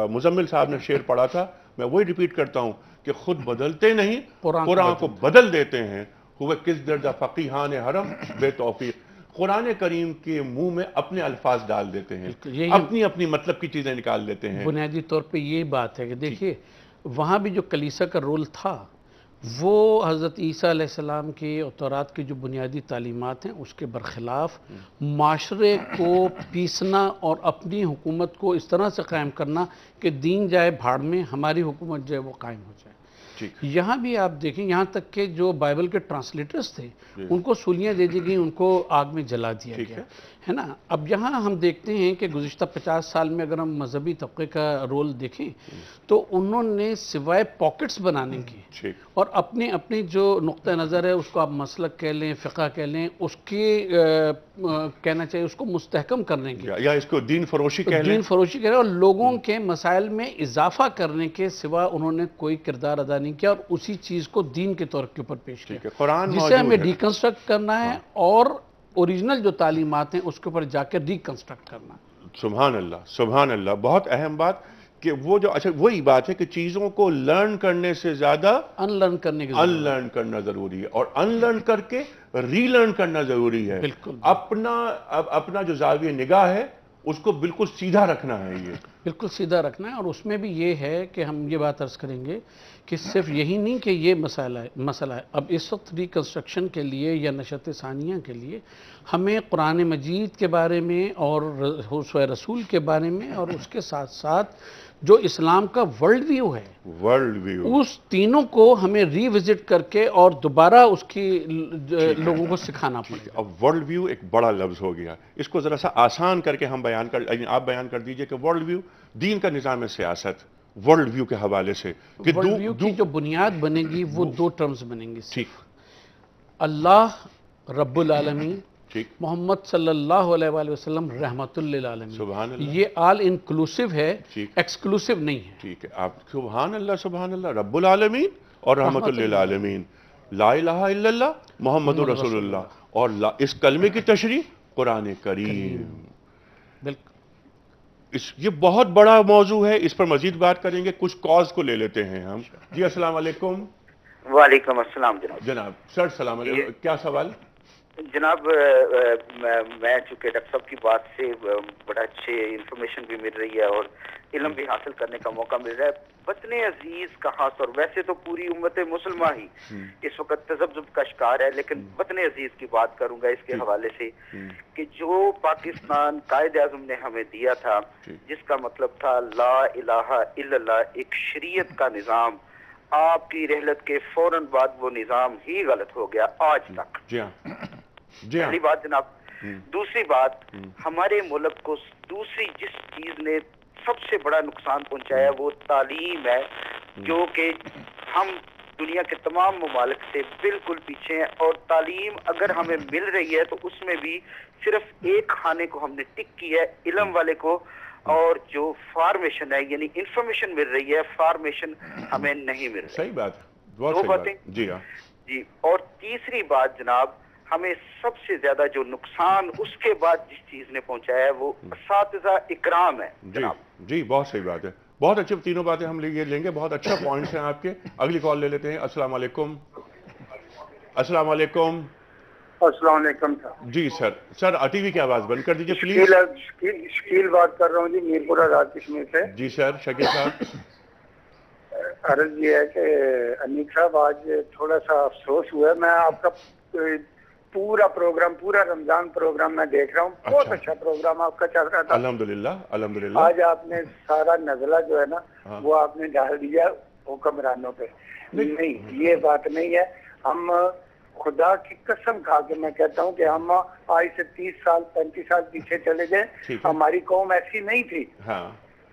مزمل صاحب نے شعر پڑھا تھا، میں وہی ریپیٹ کرتا ہوں کہ خود بدلتے نہیں قرآن کو بدل دیتے ہیں. ہوئے کس درجہ فقیہان حرم بے توفیق. قرآن کریم کے منہ میں اپنے الفاظ ڈال دیتے ہیں، اپنی اپنی مطلب کی چیزیں نکال دیتے ہیں. بنیادی طور پہ یہ بات ہے کہ دیکھیے وہاں بھی جو کلیسا کا رول تھا وہ حضرت عیسیٰ علیہ السلام کی اور تورات کی جو بنیادی تعلیمات ہیں اس کے برخلاف معاشرے کو پیسنا اور اپنی حکومت کو اس طرح سے قائم کرنا کہ دین جائے بھاڑ میں، ہماری حکومت جو ہے وہ قائم ہو جائے. یہاں بھی آپ دیکھیں، یہاں تک کہ جو بائبل کے ٹرانسلیٹرز تھے ان کو سولیاں دے دی گئیں، ان کو آگ میں جلا دیا گیا ہے نا۔ اب یہاں ہم دیکھتے ہیں کہ گزشتہ 50 سال میں اگر ہم مذہبی طبقے کا رول دیکھیں تو انہوں نے سوائے پاکٹس بنانے کے اور اپنے اپنے جو نقطہ نظر ہے اس کو آپ مسلک کہہ لیں، فقہ کہہ لیں، اس کے کہنا چاہیے اس کو مستحکم کرنے کے، یا اس کو دین فروشی کہہ لیں، دین فروشی کہہ لیں، اور لوگوں کے مسائل میں اضافہ کرنے کے سوا انہوں نے کوئی کردار ادا نہیں کیا، اور اسی چیز کو دین کے طور کے اوپر پیش کیا، جسے ہمیں ڈیکنسٹرکٹ کرنا ہے اور اوریجنل جو تعلیمات ہیں اس کے اوپر جا کے ریکنسٹرکٹ کرنا۔ سبحان اللہ، سبحان اللہ، بہت اہم بات کہ وہ جو اچھا وہی بات ہے کہ چیزوں کو لرن کرنے سے زیادہ ان لرن کرنے کی ان لرن کرنا ضروری ہے، اور ان لرن کر کے ری لرن کرنا ضروری ہے۔ بالکل اپنا جو زاویہ نگاہ ہے اس کو بالکل سیدھا رکھنا ہے، یہ بالکل سیدھا رکھنا ہے، اور اس میں بھی یہ ہے کہ ہم یہ بات عرض کریں گے کہ صرف یہی نہیں کہ یہ مسئلہ ہے، اب اس وقت ریکنسٹرکشن کے لیے یا نشست ثانیہ کے لیے ہمیں قرآن مجید کے بارے میں اور حسوہ رسول کے بارے میں اور اس کے ساتھ ساتھ جو اسلام کا ورلڈ ویو ہے، اس تینوں کو ہمیں ری وزٹ کر کے اور دوبارہ اس کی لوگوں کو سکھانا پڑے گا۔ اب ورلڈ ویو ایک بڑا لفظ ہو گیا، اس کو ذرا سا آسان کر کے ہم آپ بیان کر دیجئے کہ ورلڈ ویو دین کا نظام سیاست ورلڈ ویو کے حوالے سے، کہ ورلڈ ویو کی جو بنیاد بنے گی وہ دو ٹرمز بنیں گی، اللہ رب العالمین، محمد صلی اللہ علیہ وآلہ وسلم رحمت للعالمین۔ سبحان اللہ، یہ آل انکلوسیو ہے، ایکسکلوسیو نہیں ہے۔ ٹھیک ہے، آپ سبحان اللہ، رب العالمین اور رحمت للعالمین، لا الہ الا اللہ محمد رسول اللہ، اور اس کلمے کی تشریح قرآن کریم۔ بالکل، یہ بہت بڑا موضوع ہے، اس پر مزید بات کریں گے، کچھ کاز کو لے لیتے ہیں ہم۔ جی السلام علیکم۔ وعلیکم السلام جناب سر، سلام علیکم، کیا سوال؟ جناب میں چونکہ ڈاکٹر صاحب کی بات سے بڑا اچھے انفارمیشن بھی مل رہی ہے اور علم بھی حاصل کرنے کا موقع مل رہا ہے، وطن عزیز کا خاص طور، ویسے تو پوری امت مسلمہ ہی اس وقت تذبذب کا شکار ہے، لیکن وطن عزیز کی بات کروں گا اس کے حوالے سے کہ جو پاکستان قائد اعظم نے ہمیں دیا تھا، جس کا مطلب تھا لا الہ الا اللہ، ایک شریعت کا نظام، آپ کی رحلت کے فوراً بعد وہ نظام ہی غلط ہو گیا آج تک۔ پہلی بات جناب۔ دوسری بات، ہمارے ملک کو دوسری جس چیز نے سب سے بڑا نقصان پہنچایا وہ تعلیم ہے، جو کہ ہم دنیا کے تمام ممالک سے بالکل پیچھے ہیں، اور تعلیم اگر ہمیں مل رہی ہے تو اس میں بھی صرف ایک خانے کو ہم نے ٹک کی ہے، علم والے کو، اور جو فارمیشن ہے یعنی انفارمیشن مل رہی ہے، فارمیشن ہمیں نہیں مل رہی۔ صحیح بات ہے، دو باتیں جی ہاں جی۔ اور تیسری بات جناب، ہمیں سب سے زیادہ جو نقصان اس کے بعد جس چیز نے پہنچایا ہے وہ اساتذہ اکرام ہے جناب۔ جی بہت صحیح بات ہے، بہت اچھی تینوں باتیں ہم یہ لیں گے، بہت اچھا پوائنٹس ہیں آپ کے۔ اگلی کال لے لیتے ہیں۔ السلام علیکم۔ السلام علیکم۔ السلام علیکم سر۔ جی سر ٹی وی کی آواز بند کر دیجیے پلیز۔ شکیل بات کر رہا ہوں جی، میرپور آزاد کشمیر سے۔ جی سر، شکیل صاحب۔ عرض یہ ہے کہ انیق صاحب آج تھوڑا سا افسوس ہوا ہے، میں آپ کا پورا پروگرام، پورا رمضان پروگرام میں دیکھ رہا ہوں، بہت اچھا پروگرام آپ کا چل رہا تھا الحمدللہ۔ آج آپ نے سارا نزلہ جو ہے نا وہ آپ نے ڈال دیا حکمرانوں پہ۔ نہیں، یہ بات نہیں ہے، ہم خدا کی قسم کھا کے میں کہتا ہوں کہ ہم آج سے 30 سال 35 سال پیچھے چلے گئے، ہماری قوم ایسی نہیں تھی،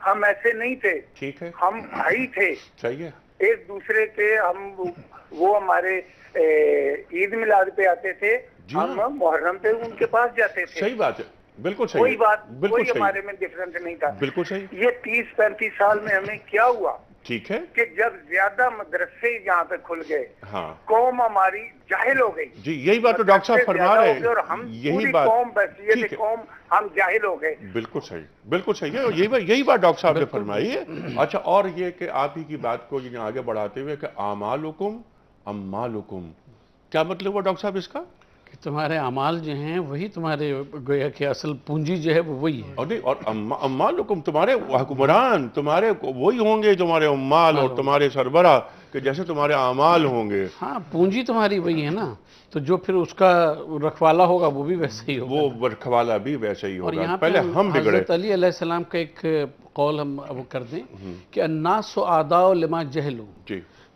ہم ایسے نہیں تھے، ہم بھائی تھے ایک دوسرے کے، ہم وہ ہمارے عید میلاد پہ آتے تھے، ہم محرم پہ ان کے پاس جاتے تھے۔ صحیح بات ہے، بالکل صحیح، کوئی بات، کوئی ہمارے میں ڈفرنس نہیں تھا۔ بالکل صحیح۔ یہ 30-35 سال میں ہمیں کیا ہوا؟ ٹھیک ہے کہ جب زیادہ مدرسے یہاں پہ کھل گئے، قوم ہماری جاہل ہو گئی۔ جی یہی بات تو ڈاکٹر صاحب فرما رہے ہیں، اور ہم یہی بات، قوم بحیثیت قوم ہم جاہل ہو گئے۔ بالکل صحیح، بالکل صحیح ہے، یہی بات ڈاکٹر صاحب نے فرمائی ہے۔ اچھا، اور یہ کہ آپ ہی کی بات کو آگے بڑھاتے ہوئے کہ اعمالکم اموالکم، کیا مطلب ہوا ڈاکٹر صاحب اس کا؟ کہ تمہارے اعمال جو ہیں وہی تمہارے گویا کہ اصل پونجی جو ہے وہ وہی ہے، اور اموالکم، تمہارے حکمران تمہارے وہی ہوں گے، تمہارے امال اور تمہارے سربراہ کہ جیسے تمہارے اعمال ہوں گے۔ ہاں، پونجی تمہاری وہی ہے نا، تو جو پھر اس کا رکھوالا ہوگا وہ بھی ویسے ہی ہوگا، وہ رکھوالا بھی ویسے ہی اور ہوگا۔ یہاں پہلے ہم بگڑے۔ حضرت علی علیہ السلام کا ایک قول ہم اب کر دیں کہ الناس اعداء لما جہلوا،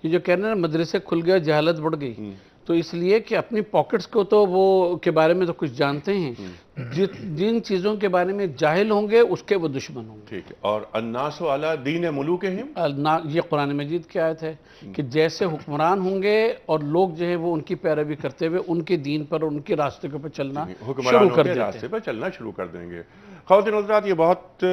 یہ جو کہنا ہے مدرسے کھل گئے جہالت بڑھ گئی، تو اس لیے کہ اپنی پاکٹس کو تو وہ کے بارے میں تو کچھ جانتے ہیں، جن چیزوں کے بارے میں جاہل ہوں گے اس کے وہ دشمن ہوں گے. ٹھیک ہے. اور الناس علی دین ملوکہم، یہ قرآن مجید کی آیت ہے کہ جیسے حکمران ہوں گے اور لوگ جو ہے وہ ان کی پیروی کرتے ہوئے ان کے دین پر اور ان کے راستے کے پر چلنا شروع حکمرانوں کر کے دیتے راستے پر چلنا شروع کر دیں گے. خواتین حضرات، یہ بہت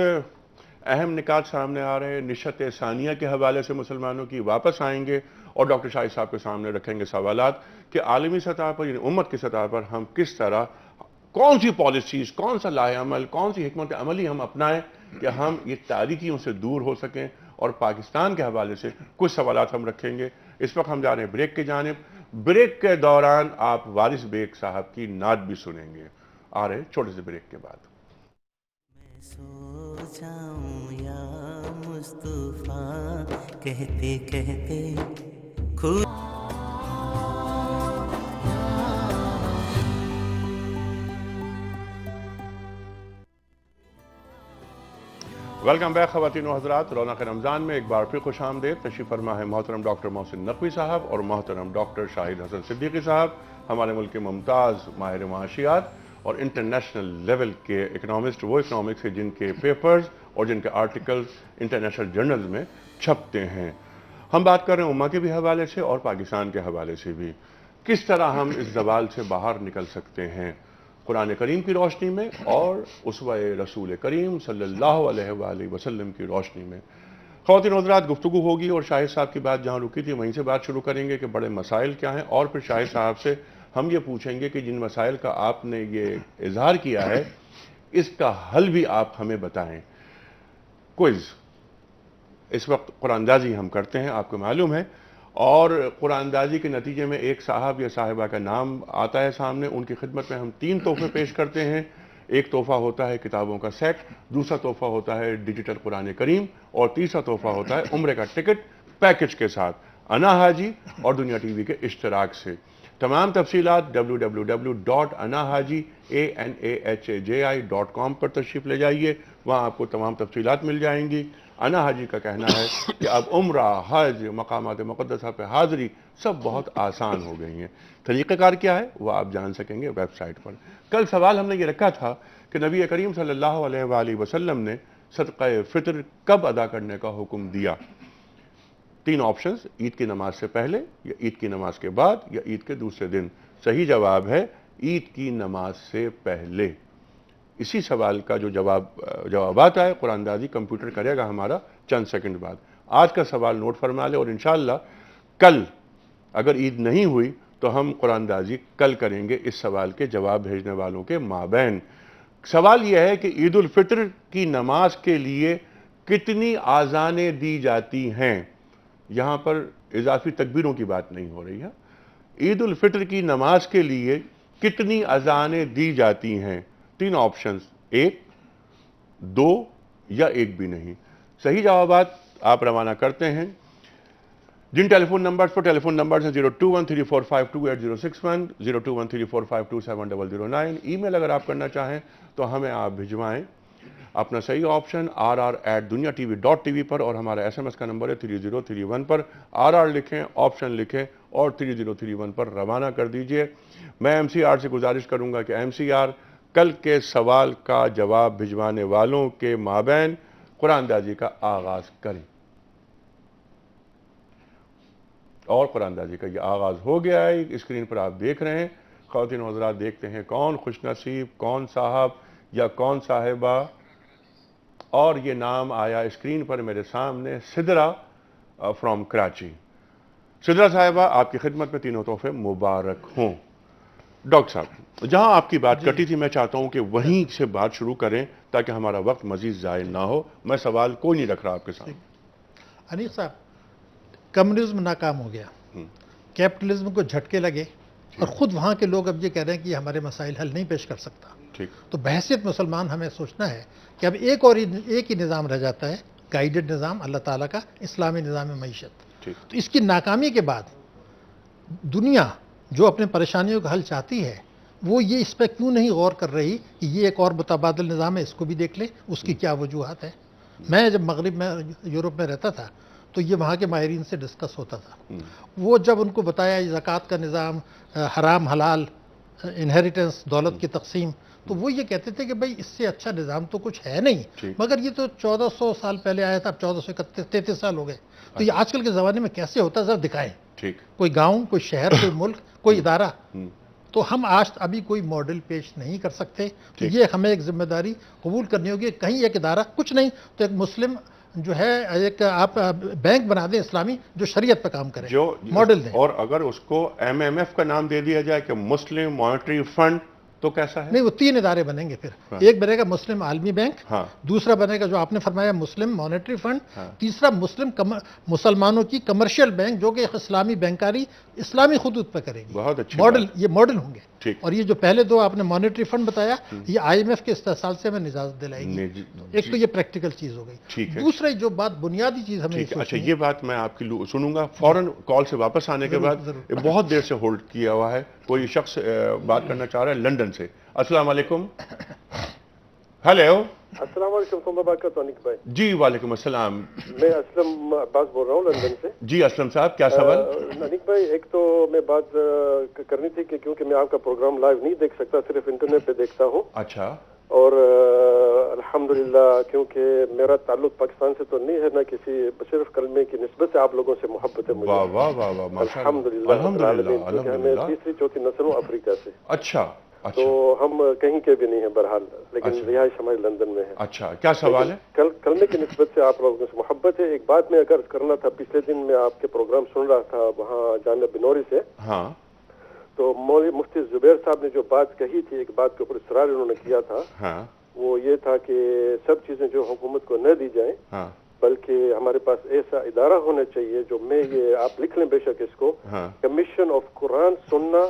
اہم نکات سامنے آ رہے ہیں. نشست ثانیہ کے حوالے سے مسلمانوں کی واپس آئیں گے اور ڈاکٹر شاہد صاحب کے سامنے رکھیں گے سوالات کہ عالمی سطح پر، یعنی امت کی سطح پر ہم کس طرح، کون سی پالیسیز، کون سا لائحہ عمل، کون سی حکمت عملی ہم اپنائیں کہ ہم یہ تاریکیوں سے دور ہو سکیں. اور پاکستان کے حوالے سے کچھ سوالات ہم رکھیں گے. اس وقت ہم جا رہے ہیں بریک کی جانب. بریک کے دوران آپ وارث بیگ صاحب کی نعت بھی سنیں گے. آ رہے چھوٹے سے بریک کے بعد. سو جاؤں یا مصطفیٰ کہتے کہتے خود. ویلکم بیک خواتین و حضرات. رونق رمضان میں ایک بار پھر خوش آمدید. تشریف فرما ہے محترم ڈاکٹر محسن نقوی صاحب اور محترم ڈاکٹر شاہد حسن صدیقی صاحب، ہمارے ملک کے ممتاز ماہر معاشیات اور انٹرنیشنل لیول کے اکنامسٹ، وہ اکنامکس جن کے پیپرز اور جن کے آرٹیکلز انٹرنیشنل جرنلز میں چھپتے ہیں. ہم بات کر رہے ہیں امہ کے بھی حوالے سے اور پاکستان کے حوالے سے بھی، کس طرح ہم اس زوال سے باہر نکل سکتے ہیں قرآن کریم کی روشنی میں اور اسوہ رسول کریم صلی اللہ علیہ وآلہ وسلم کی روشنی میں. خواتین و حضرات، گفتگو ہوگی اور شاہد صاحب کی بات جہاں رکی تھی وہیں سے بات شروع کریں گے کہ بڑے مسائل کیا ہیں، اور پھر شاہد صاحب سے ہم یہ پوچھیں گے کہ جن مسائل کا آپ نے یہ اظہار کیا ہے اس کا حل بھی آپ ہمیں بتائیں. کوئز اس وقت قرآن اندازی ہم کرتے ہیں، آپ کو معلوم ہے، اور قرآن اندازی کے نتیجے میں ایک صاحب یا صاحبہ کا نام آتا ہے سامنے. ان کی خدمت میں ہم 3 تحفے پیش کرتے ہیں. ایک تحفہ ہوتا ہے کتابوں کا سیٹ، دوسرا تحفہ ہوتا ہے ڈیجیٹل قرآن کریم، اور تیسرا تحفہ ہوتا ہے عمرے کا ٹکٹ پیکج کے ساتھ انا حاجی اور دنیا ٹی وی کے اشتراک سے. تمام تفصیلات www.anahaji.com پر تشریف لے جائیے، وہاں آپ کو تمام تفصیلات مل جائیں گی. انا حاجی کا کہنا ہے کہ اب عمرہ، حج، مقامات مقدسہ پہ حاضری سب بہت آسان ہو گئی ہیں. طریقہ کار کیا ہے وہ آپ جان سکیں گے ویب سائٹ پر. کل سوال ہم نے یہ رکھا تھا کہ نبی کریم صلی اللہ علیہ وآلہ وسلم نے صدقہ فطر کب ادا کرنے کا حکم دیا؟ 3 آپشنز: عید کی نماز سے پہلے، یا عید کی نماز کے بعد، یا عید کے دوسرے دن. صحیح جواب ہے عید کی نماز سے پہلے. اسی سوال کا جو جوابات آئے قرآن اندازی کمپیوٹر کرے گا ہمارا چند سیکنڈ بعد. آج کا سوال نوٹ فرما لے، اور انشاءاللہ کل اگر عید نہیں ہوئی تو ہم قرآن اندازی کل کریں گے اس سوال کے جواب بھیجنے والوں کے مابین. سوال یہ ہے کہ عید الفطر کی نماز کے لیے کتنی آذانیں دی جاتی ہیں؟ یہاں پر اضافی تکبیروں کی بات نہیں ہو رہی ہے. عید الفطر کی نماز کے لیے کتنی اذانیں دی جاتی ہیں؟ 3 آپشنز: 1، 2 یا 1 بھی نہیں. صحیح جوابات آپ روانہ کرتے ہیں. جن ٹیلی فون نمبرز پر ٹیلی فون نمبرز ہیں 02134528061، 02134527009. ای میل اگر آپ کرنا چاہیں تو ہمیں آپ بھجوائیں اپنا صحیح آپشن rr@duniatv.tv پر، اور ہمارا SMS کا نمبر ہے 3031 پر. RR لکھیں، آپشن لکھیں اور 3031 پر روانہ کر دیجئے. میں MCR سے گزارش کروں گا کہ MCR کل کے سوال کا جواب بھجوانے والوں کے مابین قرآن اندازی کا آغاز کریں. اور قرآن اندازی کا یہ آغاز ہو گیا ہے، اسکرین پر آپ دیکھ رہے ہیں. خواتین و حضرات دیکھتے ہیں کون خوش نصیب، کون صاحب یا کون صاحبہ. اور یہ نام آیا اسکرین پر میرے سامنے، سدرا فرام کراچی. سدرا صاحبہ آپ کی خدمت میں 3 تحفے مبارک ہوں. ڈاکٹر صاحب، جہاں آپ کی بات کٹی تھی میں چاہتا ہوں کہ وہیں سے بات شروع کریں تاکہ ہمارا وقت مزید ضائع نہ ہو. میں سوال کوئی نہیں رکھ رہا آپ کے سامنے. انیس صاحب، کمیونزم ناکام ہو گیا، کیپٹلزم کو جھٹکے لگے، اور خود وہاں کے لوگ اب یہ کہہ رہے ہیں کہ یہ ہمارے مسائل حل نہیں پیش کر سکتا. تو بحیثیت مسلمان ہمیں سوچنا ہے کہ اب ایک ہی نظام رہ جاتا ہے، گائیڈڈ نظام اللہ تعالیٰ کا، اسلامی نظام معیشت. تو اس کی ناکامی کے بعد دنیا جو اپنے پریشانیوں کا حل چاہتی ہے وہ یہ اس پہ کیوں نہیں غور کر رہی کہ یہ ایک اور متبادل نظام ہے، اس کو بھی دیکھ لیں، اس کی کیا وجوہات ہیں. میں جب مغرب میں یورپ میں رہتا تھا تو یہ وہاں کے ماہرین سے ڈسکس ہوتا تھا. وہ جب ان کو بتایا زکوٰۃ کا نظام، حرام حلال، انہیریٹنس، دولت کی تقسیم، تو وہ یہ کہتے تھے کہ بھئی اس سے اچھا نظام تو کچھ ہے نہیں. مگر یہ تو 1400 سال پہلے آیا تھا، اب 1433 سال ہو گئے. تو یہ آج کل کے زمانے میں کیسے ہوتا ہے ذرا دکھائیں. کوئی گاؤں، کوئی شہر، کوئی ملک، کوئی ادارہ. تو ہم آج ابھی کوئی ماڈل پیش نہیں کر سکتے. تو یہ ہمیں ایک ذمہ داری قبول کرنی ہوگی. کہیں ایک ادارہ کچھ نہیں تو ایک مسلم جو ہے، ایک آپ بینک بنا دیں اسلامی جو شریعت پہ کام کرے، جو ماڈل دیں. اور اگر اس کو MMF کا نام دے دیا جائے کہ مسلم مانیٹری فنڈ، تو کیسا ہے؟ نہیں، وہ 3 ادارے بنیں گے. پھر ایک بنے گا مسلم عالمی بینک، دوسرا بنے گا جو آپ نے فرمایا مسلم مانیٹری فنڈ، تیسرا مسلمانوں کی کمرشل بینک جو کہ اسلامی بینکاری اسلامی خطوط پہ کرے گی. بہت اچھی ماڈل، یہ ماڈل ہوں گے. اور یہ جو پہلے 2 آپ نے مانیٹری فنڈ بتایا، یہ IMF کے استحصال سے ہمیں اجازت دلائے گی. ایک تو یہ پریکٹیکل چیز ہو گئی. دوسری جو بات بنیادی چیز ہمیں، اچھا یہ بات میں آپ کی سنوں گا فوراً کال سے واپس آنے کے بعد. بہت دیر سے ہولڈ کیا ہوا ہے، کوئی شخص بات کرنا چاہ رہا ہے لندن سے. السلام علیکم. ہیلو. السلام علیکم انیک بھائی. جی وعلیکم السلام. میں اسلم عباس بول رہا ہوں لندن سے. جی اسلم صاحب، کیا سوال؟ انیک بھائی، ایک تو میں بات کرنی تھی کہ کیونکہ میں آپ کا پروگرام لائیو نہیں دیکھ سکتا، صرف انٹرنیٹ پہ دیکھتا ہوں. اچھا. اور الحمدللہ کیونکہ میرا تعلق پاکستان سے تو نہیں ہے، نہ کسی، صرف کلمے کی نسبت سے آپ لوگوں سے محبت ہے مجھے. واہ واہ واہ واہ، الحمدللہ الحمدللہ. ہمیں تیسری چوتھی نسل ہوں افریقہ سے. اچھا. تو ہم کہیں کے بھی نہیں ہیں بہرحال، لیکن رہائش ہماری لندن میں ہے. اچھا، کیا سوال ہے؟ کلمے کی نسبت سے آپ لوگوں سے محبت ہے. ایک بات میں اگر کرنا تھا، پچھلے دن میں آپ کے پروگرام سن رہا تھا وہاں جامعہ بنوری سے. ہاں. تو مولوی مفتی زبیر صاحب نے جو بات کہی تھی، ایک بات کے اوپر اصرار انہوں نے کیا تھا. ہاں. وہ یہ تھا کہ سب چیزیں جو حکومت کو نہ دی جائیں، بلکہ ہمارے پاس ایسا ادارہ ہونا چاہیے جو، میں یہ آپ لکھ لیں بے شک اس کو، کمیشن آف قرآن سننا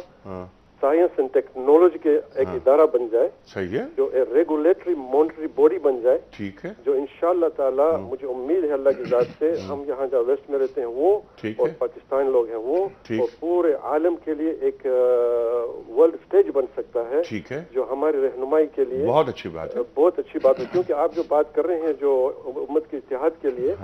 سائنس اینڈ ٹیکنالوجی کے ایک ادارہ بن جائے. صحیح ہے. جو ریگولیٹری مانیٹری باڈی بن جائے. ٹھیک ہے. جو انشاءاللہ تعالی مجھے امید ہے اللہ کی ذات سے، ہم یہاں جہاں ویسٹ میں رہتے ہیں وہ، اور پاکستان لوگ ہیں وہ، اور پورے عالم کے لیے ایک ورلڈ اسٹیج بن سکتا ہے. ٹھیک ہے. جو ہماری رہنمائی کے لیے بہت اچھی بات ہے. بہت اچھی بات ہے، کیونکہ آپ جو بات کر رہے ہیں جو امت کے اتحاد کے لیے،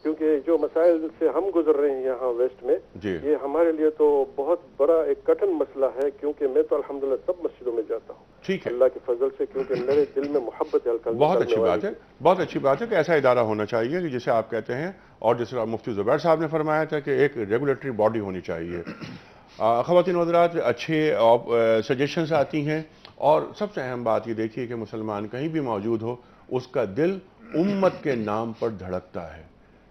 کیونکہ جو مسائل سے ہم گزر رہے ہیں یہاں ویسٹ میں، یہ ہمارے لیے تو بہت بڑا ایک کٹن مسئلہ ہے. کیونکہ میں تو الحمدللہ سب مسجدوں میں جاتا ہوں. ٹھیک ہے. اللہ کے فضل سے، کیونکہ میرے دل میں محبت ہے. بہت اچھی بات ہے. بہت اچھی بات ہے کہ ایسا ادارہ ہونا چاہیے کہ جسے آپ کہتے ہیں، اور جس طرح مفتی زبیر صاحب نے فرمایا تھا کہ ایک ریگولیٹری باڈی ہونی چاہیے. خواتین و حضرات، اچھے سجیشنز آتی ہیں، اور سب سے اہم بات یہ دیکھیے کہ مسلمان کہیں بھی موجود ہو، اس کا دل امت کے نام پر دھڑکتا ہے.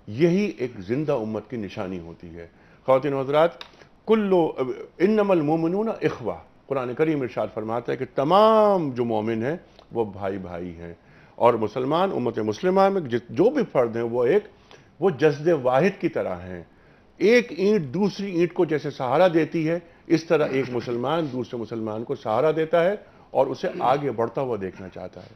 یہی ایک زندہ امت کی نشانی ہوتی ہے. خواتین و حضرات، انما المومنون اخوہ، قرآن کریم ارشاد فرماتا ہے کہ تمام جو مومن ہیں وہ بھائی بھائی ہیں. اور مسلمان، امت مسلمہ میں جو بھی فرد ہیں وہ جسد واحد کی طرح ہیں. ایک اینٹ دوسری اینٹ کو جیسے سہارا دیتی ہے، اس طرح ایک مسلمان دوسرے مسلمان کو سہارا دیتا ہے اور اسے آگے بڑھتا ہوا دیکھنا چاہتا ہے.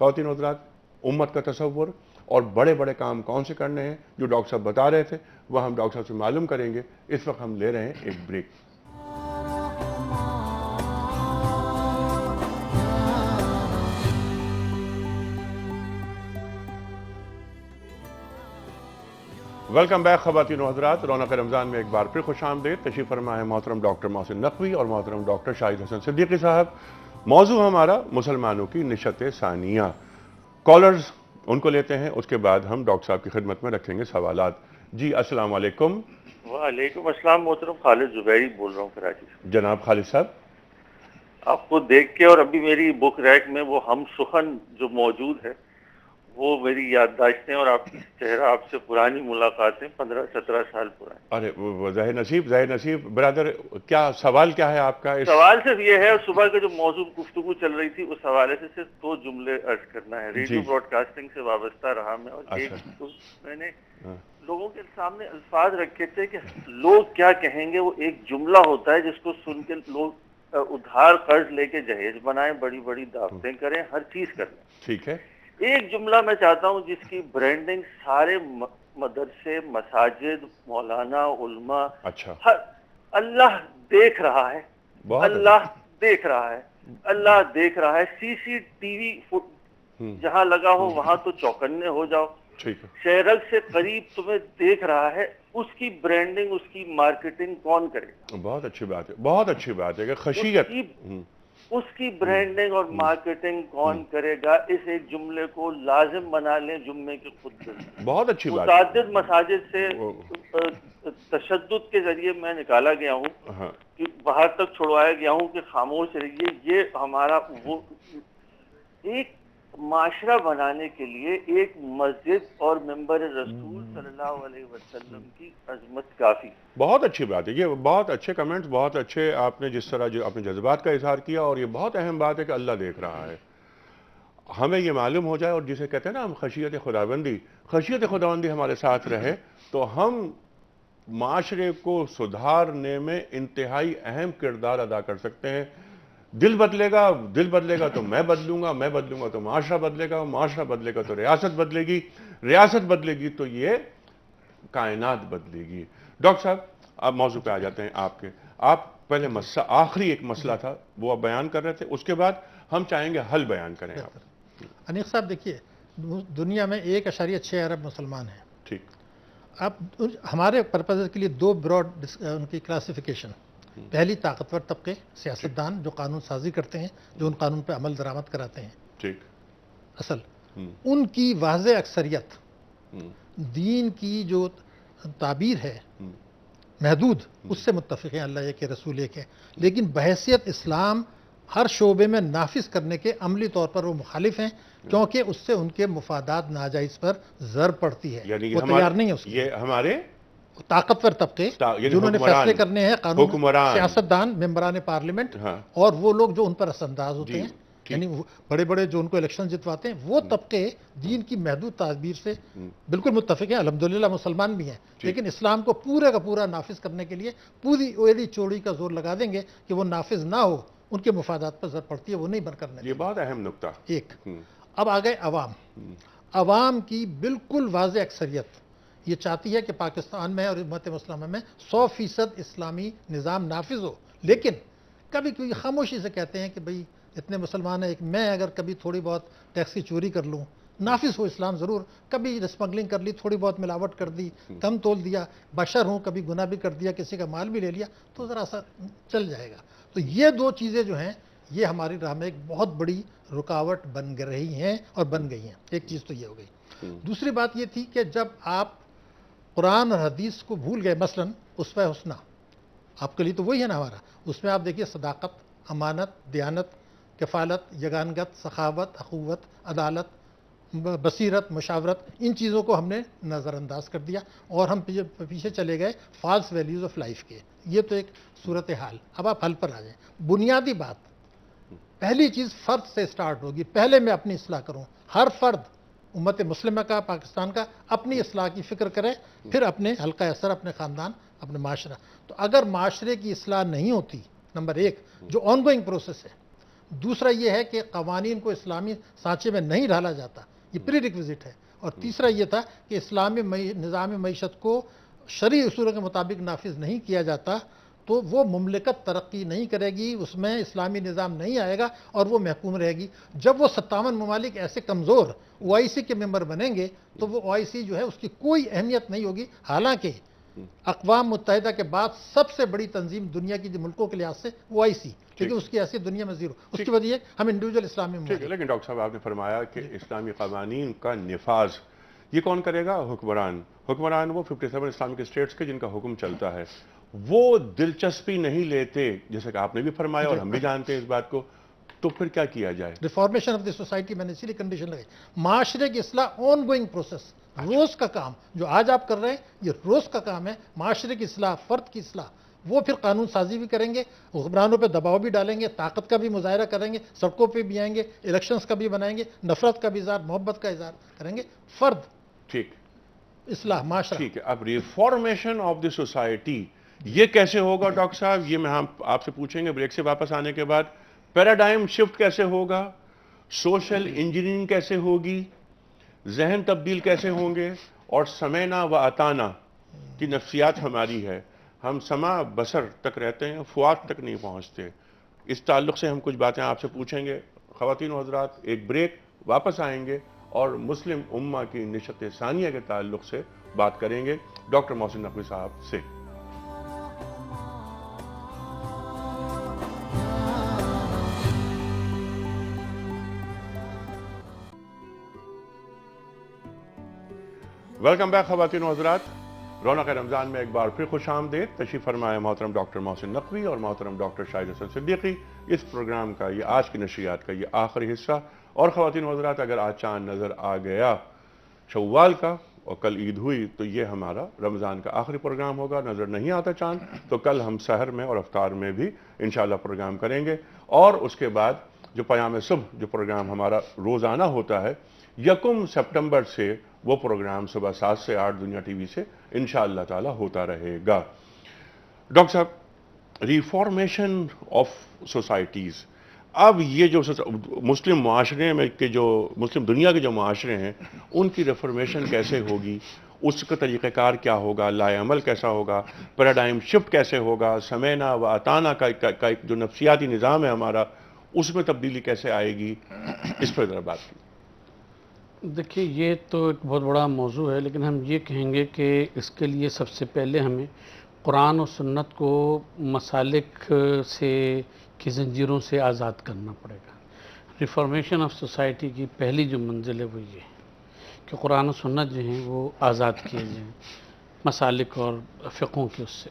خواتین و حضرات، امت کا تصور اور بڑے بڑے کام کون سے کرنے ہیں جو ڈاکٹر صاحب بتا رہے تھے، وہ ہم ڈاکٹر صاحب سے معلوم کریں گے. اس وقت ہم لے رہے ہیں ایک بریک. ویلکم بیک خواتین و حضرات. رونق رمضان میں ایک بار پھر خوش آمدید. تشریف فرما ہے محترم ڈاکٹر محسن نقوی اور محترم ڈاکٹر شاہد حسن صدیقی صاحب. موضوع ہمارا مسلمانوں کی نشت ثانیہ. کالرز ان کو لیتے ہیں، اس کے بعد ہم ڈاکٹر صاحب کی خدمت میں رکھیں گے سوالات. جی السلام علیکم. وعلیکم السلام. محترم خالد زبیری بول رہا ہوں کراچی سے. جناب خالد صاحب، آپ کو دیکھ کے اور ابھی میری بک ریک میں وہ ہم سخن جو موجود ہے وہ میری یادداشتیں اور آپ کی چہرہ آپ سے پرانی ملاقاتیں 15-17 سال پرانی. ارے ظاہر نصیب برادر، کیا سوال کیا ہے آپ کا؟ سوال صرف یہ ہے، صبح کا جو موضوع گفتگو چل رہی تھی اس حوالے سے صرف 2 جملے عرض کرنا ہے. ریڈیو براڈ کاسٹنگ سے وابستہ رہا میں، اور ایک میں نے لوگوں کے سامنے الفاظ رکھے تھے کہ لوگ کیا کہیں گے. وہ ایک جملہ ہوتا ہے جس کو سن کے لوگ ادھار قرض لے کے جہیز بنائیں، بڑی بڑی دعوتیں کریں، ہر چیز کریں. ٹھیک ہے. ایک جملہ میں چاہتا ہوں جس کی برانڈنگ سارے مدرسے، مساجد، مولانا، علماء، ہر اللہ دیکھ رہا ہے، اللہ دیکھ رہا ہے، اللہ دیکھ رہا ہے. CCTV جہاں لگا ہو وہاں تو چوکنے ہو جاؤ. شہرک سے قریب تمہیں دیکھ رہا ہے، اس کی برانڈنگ، اس کی مارکیٹنگ کون کرے گا؟ بہت اچھی بات ہے، بہت اچھی بات ہے کہ خشیت، اس کی برانڈنگ اور مارکیٹنگ کون کرے گا؟ اس ایک جملے کو لازم بنا لیں جمعے کے خطبے میں. بہت اچھی بات. متعدد مساجد سے تشدد کے ذریعے میں نکالا گیا ہوں، کہ باہر تک چھڑوایا گیا ہوں کہ خاموش رہیے. یہ ہمارا وہ ایک معاشرہ بنانے کے لیے ایک مسجد اور ممبر رسول صلی اللہ علیہ وسلم کی عظمت کافی. بہت اچھی بات ہے، یہ بہت اچھے کمنٹس، بہت اچھے آپ نے جس طرح جو اپنے جذبات کا اظہار کیا، اور یہ بہت اہم بات ہے کہ اللہ دیکھ رہا ہے. ہمیں یہ معلوم ہو جائے، اور جسے کہتے ہیں نا ہم خشیت خداوندی ہمارے ساتھ رہے، تو ہم معاشرے کو سدھارنے میں انتہائی اہم کردار ادا کر سکتے ہیں. دل بدلے گا تو میں بدلوں گا تو معاشرہ بدلے گا، معاشرہ بدلے گا تو ریاست بدلے گی، ریاست بدلے گی تو یہ کائنات بدلے گی. ڈاکٹر صاحب اب موضوع پہ آ جاتے ہیں آپ پہلے آخری ایک مسئلہ تھا وہ آپ بیان کر رہے تھے، اس کے بعد ہم چاہیں گے حل بیان کریں آپ. انیق صاحب دیکھیے، دنیا میں 1.6 ارب مسلمان ہیں. ٹھیک. اب ہمارے پرپز کے لیے 2 براڈ ان کی کلاسیفیکیشن. پہلی طاقتور طبقے، سیاستدان جو قانون سازی کرتے ہیں، جو ان قانون پہ عمل درآمد کراتے ہیں. ٹھیک. اصل ان کی واضح اکثریت دین کی جو تعبیر ہے محدود، اس سے متفق ہیں، اللہ ایک ہے، رسول ایک ہے، لیکن بحیثیت اسلام ہر شعبے میں نافذ کرنے کے عملی طور پر وہ مخالف ہیں، کیونکہ اس سے ان کے مفادات ناجائز پر ضرر پڑتی ہے. وہ تیار نہیں ہے اس یہ ہمارے طاقتور طبقے جنہوں نے فیصلے کرنے ہیں، قانون، سیاستدان، ممبران پارلیمنٹ، اور وہ لوگ جو ان پر اثر انداز ہوتے ہیں، یعنی بڑے بڑے جو ان کو الیکشن جتواتے ہیں، وہ طبقے دین کی محدود تعبیر سے بالکل متفق ہیں. الحمدللہ مسلمان بھی ہیں، لیکن اسلام کو پورے کا پورا نافذ کرنے کے لیے پوری ایڑی چوڑی کا زور لگا دیں گے کہ وہ نافذ نہ ہو، ان کے مفادات پر ضرر پڑتی ہے، وہ نہیں بن کرنے. یہ بہت اہم نقطہ. ایک اب آ گئے عوام کی بالکل واضح اکثریت یہ چاہتی ہے کہ پاکستان میں اور امت مسلمہ میں 100% اسلامی نظام نافذ ہو، لیکن کبھی کوئی خاموشی سے کہتے ہیں کہ بھئی اتنے مسلمان ہیں، میں اگر کبھی تھوڑی بہت ٹیکس کی چوری کر لوں، نافذ ہو اسلام ضرور، کبھی اسمگلنگ کر لی، تھوڑی بہت ملاوٹ کر دی، کم تول دیا، بشر ہوں، کبھی گناہ بھی کر دیا، کسی کا مال بھی لے لیا، تو ذرا سا چل جائے گا. تو یہ 2 چیزیں جو ہیں یہ ہماری راہ میں ایک بہت بڑی رکاوٹ بن رہی ہیں اور بن گئی ہیں. ایک چیز تو یہ ہو گئی. دوسری بات یہ تھی کہ جب آپ قرآن اور حدیث کو بھول گئے، مثلا اسوہ حسنہ آپ کے لیے تو وہی ہے نا ہمارا، اس میں آپ دیکھیے صداقت، امانت، دیانت، کفالت، یگانگت، سخاوت، اخوت، عدالت، بصیرت، مشاورت، ان چیزوں کو ہم نے نظر انداز کر دیا اور ہم پیچھے چلے گئے فالس ویلیوز آف لائف کے. یہ تو ایک صورتحال. اب آپ حل پر آ جائیں. بنیادی بات، پہلی چیز فرد سے سٹارٹ ہوگی. پہلے میں اپنی اصلاح کروں. ہر فرد امت مسلمہ کا، پاکستان کا، اپنی اصلاح کی فکر کرے، پھر اپنے حلقہ اثر، اپنے خاندان، اپنے معاشرہ. تو اگر معاشرے کی اصلاح نہیں ہوتی، نمبر 1 جو آن گوئنگ پروسیس ہے، دوسرا یہ ہے کہ قوانین کو اسلامی سانچے میں نہیں ڈالا جاتا، یہ پری ریکویزٹ ہے، اور تیسرا یہ تھا کہ اسلامی نظام معیشت کو شرعی اصولوں کے مطابق نافذ نہیں کیا جاتا تو وہ مملکت ترقی نہیں کرے گی، اس میں اسلامی نظام نہیں آئے گا اور وہ محکوم رہے گی. جب وہ 57 ممالک ایسے کمزور OIC کے ممبر بنیں گے تو وہ OIC جو ہے اس کی کوئی اہمیت نہیں ہوگی. حالانکہ اقوام متحدہ کے بعد سب سے بڑی تنظیم دنیا کی ملکوں کے لحاظ سے OIC، لیکن اس کی حیثیت دنیا میں زیرو. اس کی وجہ ہم انڈیویجول اسلامی ممالک. لیکن ڈاکٹر صاحب آپ نے فرمایا کہ اسلامی قوانین کا نفاذ یہ کون کرے گا؟ حکمران وہ 57 اسلامک اسٹیٹس کے جن کا حکم چلتا ہے. وہ دلچسپی نہیں لیتے، جیسے کہ آپ نے بھی فرمایا اور ہم بھی جانتے ہیں اس بات کو. تو پھر کیا کیا جائے؟ Reformation of the society. میں نے اسی لیے کنڈیشن لگائی. معاشرے کی اصلاح آن گوئنگ پروسیس، روز کا کام. جو آج آپ کر رہے ہیں یہ روز کا کام ہے. معاشرے کی اصلاح، فرد کی اصلاح. وہ پھر قانون سازی بھی کریں گے، حکمرانوں پہ دباؤ بھی ڈالیں گے، طاقت کا بھی مظاہرہ کریں گے، سڑکوں پہ بھی آئیں گے، الیکشنز کا بھی بنائیں گے، نفرت کا بھی اظہار، محبت کا اظہار کریں گے. فرد، ٹھیک، اصلاح، معاشرہ. ٹھیک ہے. اب ریفارمیشن آف دی سوسائٹی یہ کیسے ہوگا ڈاکٹر صاحب؟ یہ میں ہم آپ سے پوچھیں گے بریک سے واپس آنے کے بعد. پیراڈائم شفٹ کیسے ہوگا؟ سوشل انجینئرنگ کیسے ہوگی؟ ذہن تبدیل کیسے ہوں گے؟ اور سمینا و اطانا کی نفسیات ہماری ہے، ہم سما بصر تک رہتے ہیں، فؤاد تک نہیں پہنچتے. اس تعلق سے ہم کچھ باتیں آپ سے پوچھیں گے. خواتین و حضرات ایک بریک، واپس آئیں گے اور مسلم امہ کی نشست ثانیہ کے تعلق سے بات کریں گے ڈاکٹر محسن نقوی صاحب سے۔ ویلکم بیک خواتین و حضرات، رونق رمضان میں ایک بار پھر خوش آمدید۔ تشریف فرمائے محترم ڈاکٹر محسن نقوی اور محترم ڈاکٹر شاہد حسن صدیقی اس پروگرام کا، یہ آج کی نشریات کا یہ آخری حصہ۔ اور خواتین و حضرات، اگر آج چاند نظر آ گیا شوال کا اور کل عید ہوئی تو یہ ہمارا رمضان کا آخری پروگرام ہوگا۔ نظر نہیں آتا چاند تو کل ہم سحر میں اور افطار میں بھی انشاءاللہ پروگرام کریں گے، اور اس کے بعد جو پیام صبح جو پروگرام ہمارا روزانہ ہوتا ہے 1 سپٹمبر سے وہ پروگرام صبح 7 سے 8 دنیا ٹی وی سے انشاءاللہ تعالی ہوتا رہے گا۔ ڈاکٹر صاحب، ریفارمیشن آف سوسائٹیز، اب یہ جو مسلم معاشرے میں کے جو مسلم دنیا کے جو معاشرے ہیں ان کی ریفارمیشن کیسے ہوگی، اس کا طریقہ کار کیا ہوگا، لائے عمل کیسا ہوگا، پیراڈائم شفٹ کیسے ہوگا، سمینا و اطانا کا جو نفسیاتی نظام ہے ہمارا اس میں تبدیلی کیسے آئے گی، اس پر ذرا بات کی۔ دیکھیے، یہ تو ایک بہت بڑا موضوع ہے، لیکن ہم یہ کہیں گے کہ اس کے لیے سب سے پہلے ہمیں قرآن و سنت کو مسالک سے کی زنجیروں سے آزاد کرنا پڑے گا۔ ریفارمیشن آف سوسائٹی کی پہلی جو منزل ہے وہ یہ ہے کہ قرآن و سنت جو ہیں وہ آزاد کیے جائیں مسالک اور فقہوں کے اس سے۔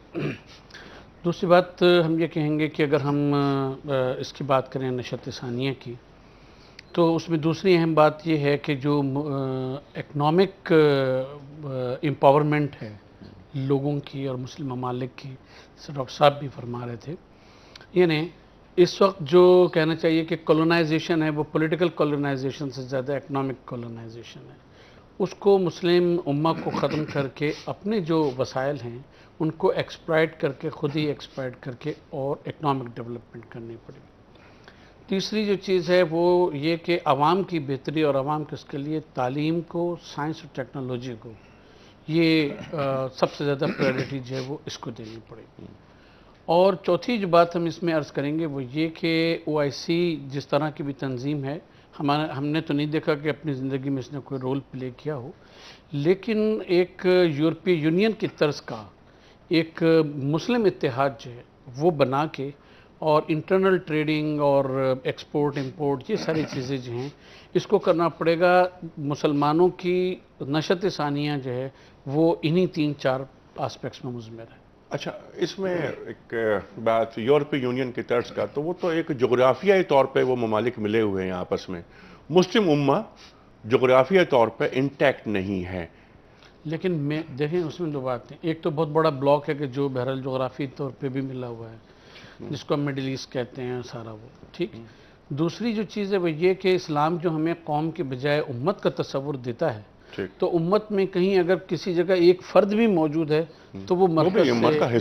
دوسری بات ہم یہ کہیں گے کہ اگر ہم اس کی بات کریں نشست ثانیہ کی، تو اس میں دوسری اہم بات یہ ہے کہ جو اکنامک امپاورمنٹ ہے لوگوں کی اور مسلم ممالک کی، جیسے ڈاکٹر صاحب بھی فرما رہے تھے، یعنی اس وقت جو کہنا چاہیے کہ کولونائزیشن ہے وہ پولیٹیکل کولونائزیشن سے زیادہ اکنامک کولونائزیشن ہے، اس کو مسلم امہ کو ختم کر کے اپنے جو وسائل ہیں ان کو ایکسپلائٹ کر کے، خود ہی ایکسپلائٹ کر کے اور اکنامک ڈیولپمنٹ کرنی پڑے گی۔ تیسری جو چیز ہے وہ یہ کہ عوام کی بہتری اور عوام کے اس کے لیے تعلیم کو، سائنس اور ٹیکنالوجی کو، یہ سب سے زیادہ پرائرٹی جو ہے وہ اس کو دینی پڑے گی۔ اور چوتھی جو بات ہم اس میں عرض کریں گے وہ یہ کہ OIC جس طرح کی بھی تنظیم ہے، ہم نے تو نہیں دیکھا کہ اپنی زندگی میں اس نے کوئی رول پلے کیا ہو، لیکن ایک یورپی یونین کی طرز کا ایک مسلم اتحاد جو ہے وہ بنا کے، اور انٹرنل ٹریڈنگ اور ایکسپورٹ امپورٹ یہ ساری چیزیں جو ہیں اس کو کرنا پڑے گا۔ مسلمانوں کی نشست ثانیہ جو ہے وہ انہی 3-4 آسپیکٹس میں مضمر ہے۔ اچھا، اس میں ایک بات یورپی یونین کی طرز کا، تو وہ تو ایک جغرافیائی طور پہ وہ ممالک ملے ہوئے ہیں آپس میں، مسلم امہ جغرافیائی طور پہ انٹیکٹ نہیں ہے۔ لیکن دیکھیں اس میں دو باتیں، ایک تو بہت بڑا بلاک ہے کہ جو بہرحال جغرافی طور پہ بھی ملا ہوا ہے، جس کو ہم مڈل ایسٹ کہتے ہیں سارا وہ، ٹھیک۔ دوسری جو چیز ہے وہ یہ کہ اسلام جو ہمیں قوم کے بجائے امت کا تصور دیتا ہے، تو امت میں کہیں اگر کسی جگہ ایک فرد بھی موجود ہے تو وہ مرکز کا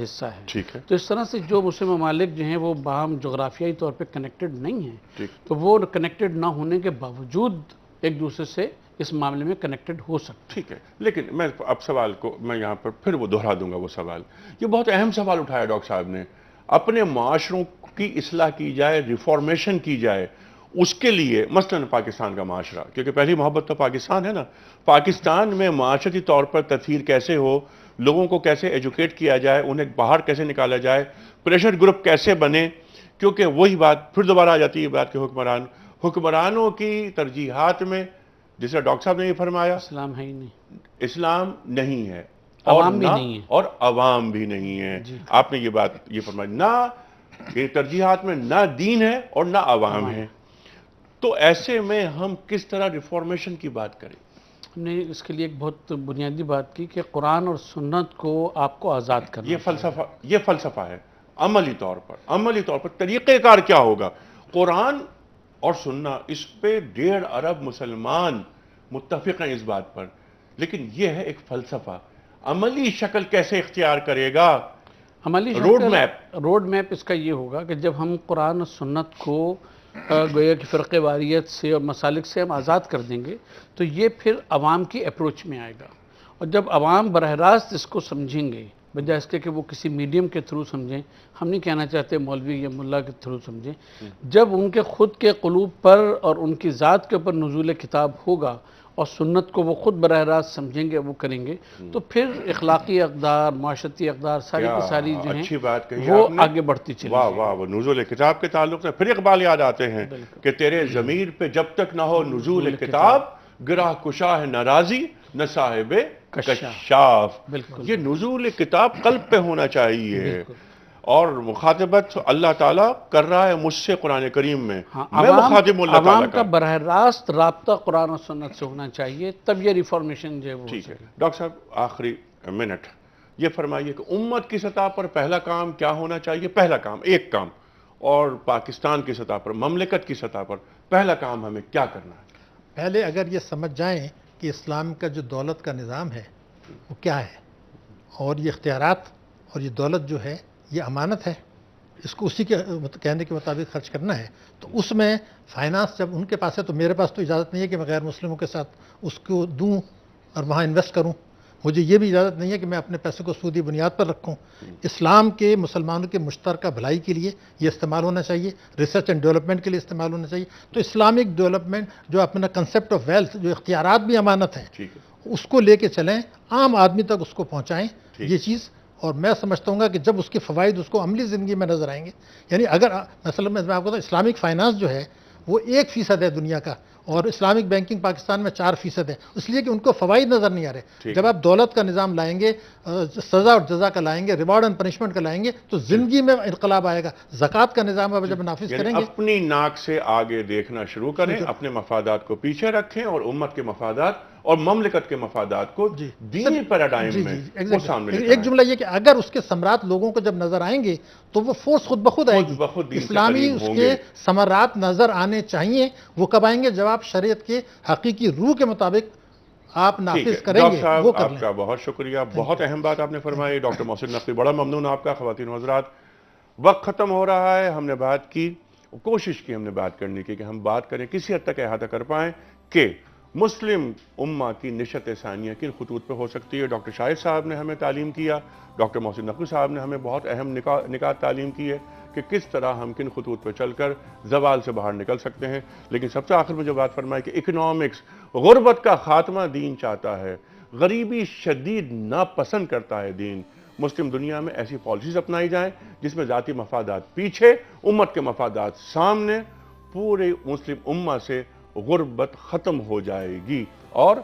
حصہ ہے۔ تو اس طرح سے جو مسلم ممالک جو ہیں وہ باہم جغرافیائی طور پہ کنیکٹڈ نہیں ہیں، تو وہ کنیکٹڈ نہ ہونے کے باوجود ایک دوسرے سے اس معاملے میں کنیکٹڈ ہو سکتے۔ ٹھیک ہے، لیکن میں اب سوال کو میں یہاں پر پھر وہ دہرا دوں گا وہ سوال، یہ بہت اہم سوال اٹھایا ڈاکٹر صاحب نے، اپنے معاشروں کی اصلاح کی جائے، ریفارمیشن کی جائے، اس کے لیے مثلاً پاکستان کا معاشرہ، کیونکہ پہلی محبت تو پاکستان ہے نا، پاکستان میں معاشرتی طور پر تطہیر کیسے ہو، لوگوں کو کیسے ایجوکیٹ کیا جائے، انہیں باہر کیسے نکالا جائے، پریشر گروپ کیسے بنے، کیونکہ وہی بات پھر دوبارہ آ جاتی ہے بات کہ حکمرانوں کی ترجیحات میں، جسے ڈاکٹر صاحب نے یہ فرمایا، اسلام ہے ہی نہیں، اسلام نہیں ہے، عوام بھی نہیں ہے، اور عوام بھی نہیں ہے۔ آپ نے یہ بات یہ فرمایا، نہ یہ ترجیحات میں نہ دین ہے اور نہ عوام ہے، تو ایسے میں ہم کس طرح ریفارمیشن کی بات کریں؟ ہم نے اس کے لیے ایک بہت بنیادی بات کی کہ قرآن اور سنت کو آپ کو آزاد کرنا، یہ فلسفہ ہے۔ عملی طور پر طریقہ کار کیا ہوگا؟ قرآن اور سننا، اس پہ 1.5 ارب مسلمان متفق ہیں اس بات پر، لیکن یہ ہے ایک فلسفہ، عملی شکل کیسے اختیار کرے گا؟ عملی روڈ میپ اس کا یہ ہوگا کہ جب ہم قرآن اور سنت کو گویا کہ فرقہ واریت سے اور مسالک سے ہم آزاد کر دیں گے تو یہ پھر عوام کی اپروچ میں آئے گا، اور جب عوام براہ راست اس کو سمجھیں گے، بجائے اس کے کہ وہ کسی میڈیم کے تھرو سمجھیں. ہم نہیں کہنا چاہتے مولوی یا ملا کے تھرو سمجھیں. جب ان کے خود کے قلوب پر اور ان کی ذات کے اوپر نزول کتاب ہوگا اور سنت کو وہ خود براہ راست سمجھیں گے، وہ کریں گے، تو پھر اخلاقی اقدار، معاشرتی اقدار ساری کی ساری جو ہیں اچھی بات کہی وہ آپ نے. آگے بڑھتی چلی واہ واہ، وہ نزول کتاب کے تعلق سے پھر اقبال یاد آتے ہیں کہ تیرے ضمیر پہ جب تک نہ ہو نزول کتاب، گرہ کشا ہے ناراضی نہ صاحب کشاف. یہ نزول کتاب قلب پہ ہونا چاہیے. اور مخاطبت اللہ تعالیٰ کر رہا ہے مجھ سے قرآن کریم میں، میں مخاطب اللہ تعالیٰ عوام کا براہ راست رابطہ قرآن و سنت سے ہونا چاہیے، تب یہ ریفارمیشن جو ہے وہ. ٹھیک ہے ڈاکٹر صاحب، آخری منٹ یہ فرمائیے کہ امت کی سطح پر پہلا کام کیا ہونا چاہیے؟ پہلا کام، ایک کام. اور پاکستان کی سطح پر، مملکت کی سطح پر پہلا کام ہمیں کیا کرنا ہے؟ پہلے اگر یہ سمجھ جائیں کہ اسلام کا جو دولت کا نظام ہے وہ کیا ہے، اور یہ اختیارات اور یہ دولت جو ہے یہ امانت ہے، اس کو اسی کے کہنے کے مطابق خرچ کرنا ہے. تو اس میں فائنانس جب ان کے پاس ہے تو میرے پاس تو اجازت نہیں ہے کہ میں غیر مسلموں کے ساتھ اس کو دوں اور وہاں انویسٹ کروں. مجھے یہ بھی اجازت نہیں ہے کہ میں اپنے پیسے کو سودی بنیاد پر رکھوں. اسلام کے مسلمانوں کے مشترکہ بھلائی کے لیے یہ استعمال ہونا چاہیے، ریسرچ اینڈ ڈیولپمنٹ کے لیے استعمال ہونا چاہیے. تو اسلامک ڈیولپمنٹ جو اپنا کنسیپٹ آف ویلتھ، جو اختیارات بھی امانت ہیں، اس کو لے کے چلیں، عام آدمی تک اس کو پہنچائیں یہ چیز. اور میں سمجھتا ہوں کہ جب اس کے فوائد اس کو عملی زندگی میں نظر آئیں گے، یعنی اگر مثلا میں آپ کو بتاؤں اسلامک فائنانس جو ہے وہ 1% ہے دنیا کا، اور اسلامک بینکنگ پاکستان میں 4% ہے، اس لیے کہ ان کو فوائد نظر نہیں آ رہے. جب آپ دولت کا نظام لائیں گے، سزا اور جزا کا لائیں گے، ریوارڈ اینڈ پنشمنٹ کا لائیں گے، تو زندگی میں انقلاب آئے گا. زکوٰۃ کا نظام آپ جب نافذ کریں گے، اپنی ناک سے آگے دیکھنا شروع کریں، اپنے مفادات کو پیچھے رکھیں اور امت کے مفادات اور مملکت کے مفادات کو دینی پیراڈائم میں وہ سامنے لے کر آئیں. ایک جملہ یہ کہ اگر اس کے ثمرات لوگوں کو جب نظر آئیں گے تو وہ فورس خود بخود آئے گی. اسلامی اس کے ثمرات نظر آنے چاہیے. وہ کب آئیں گے؟ جب آپ شریعت کے حقیقی روح کے مطابق آپ نافذ کریں گے. وہ آپ کا بہت شکریہ، بہت اہم بات آپ نے فرمائی. ڈاکٹر محسن نقوی، بڑا ممنون آپ کا. خواتین و حضرات، وقت ختم ہو رہا ہے. ہم نے بات کی، کوشش کی ہم نے بات کرنے کی کہ ہم بات کریں، کسی حد تک احاطہ کر پائیں کہ مسلم امہ کی نشت ثانیہ کن خطوط پہ ہو سکتی ہے. ڈاکٹر شاہد صاحب نے ہمیں تعلیم کیا، ڈاکٹر محسن نقوی صاحب نے ہمیں بہت اہم نکات تعلیم کی ہے کہ کس طرح ہم کن خطوط پہ چل کر زوال سے باہر نکل سکتے ہیں. لیکن سب سے آخر میں جو بات فرمائی کہ اکنامکس، غربت کا خاتمہ دین چاہتا ہے، غریبی شدید ناپسند کرتا ہے دین. مسلم دنیا میں ایسی پالیسیز اپنائی جائیں جس میں ذاتی مفادات پیچھے، امت کے مفادات سامنے. پورے مسلم امہ سے غربت ختم ہو جائے گی اور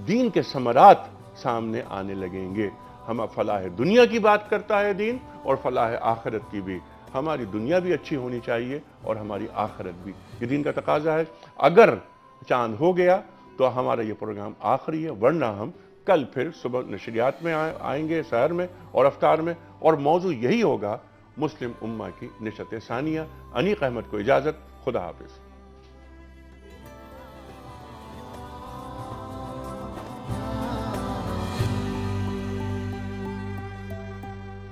دین کے ثمرات سامنے آنے لگیں گے. ہم فلاح دنیا کی بات کرتا ہے دین، اور فلاح آخرت کی بھی. ہماری دنیا بھی اچھی ہونی چاہیے اور ہماری آخرت بھی. یہ دین کا تقاضا ہے. اگر چاند ہو گیا تو ہمارا یہ پروگرام آخری ہے، ورنہ ہم کل پھر صبح نشریات میں آئیں گے، سحر میں اور افطار میں، اور موضوع یہی ہوگا مسلم امہ کی نشت ثانیہ. انیق احمد کو اجازت. خدا حافظ.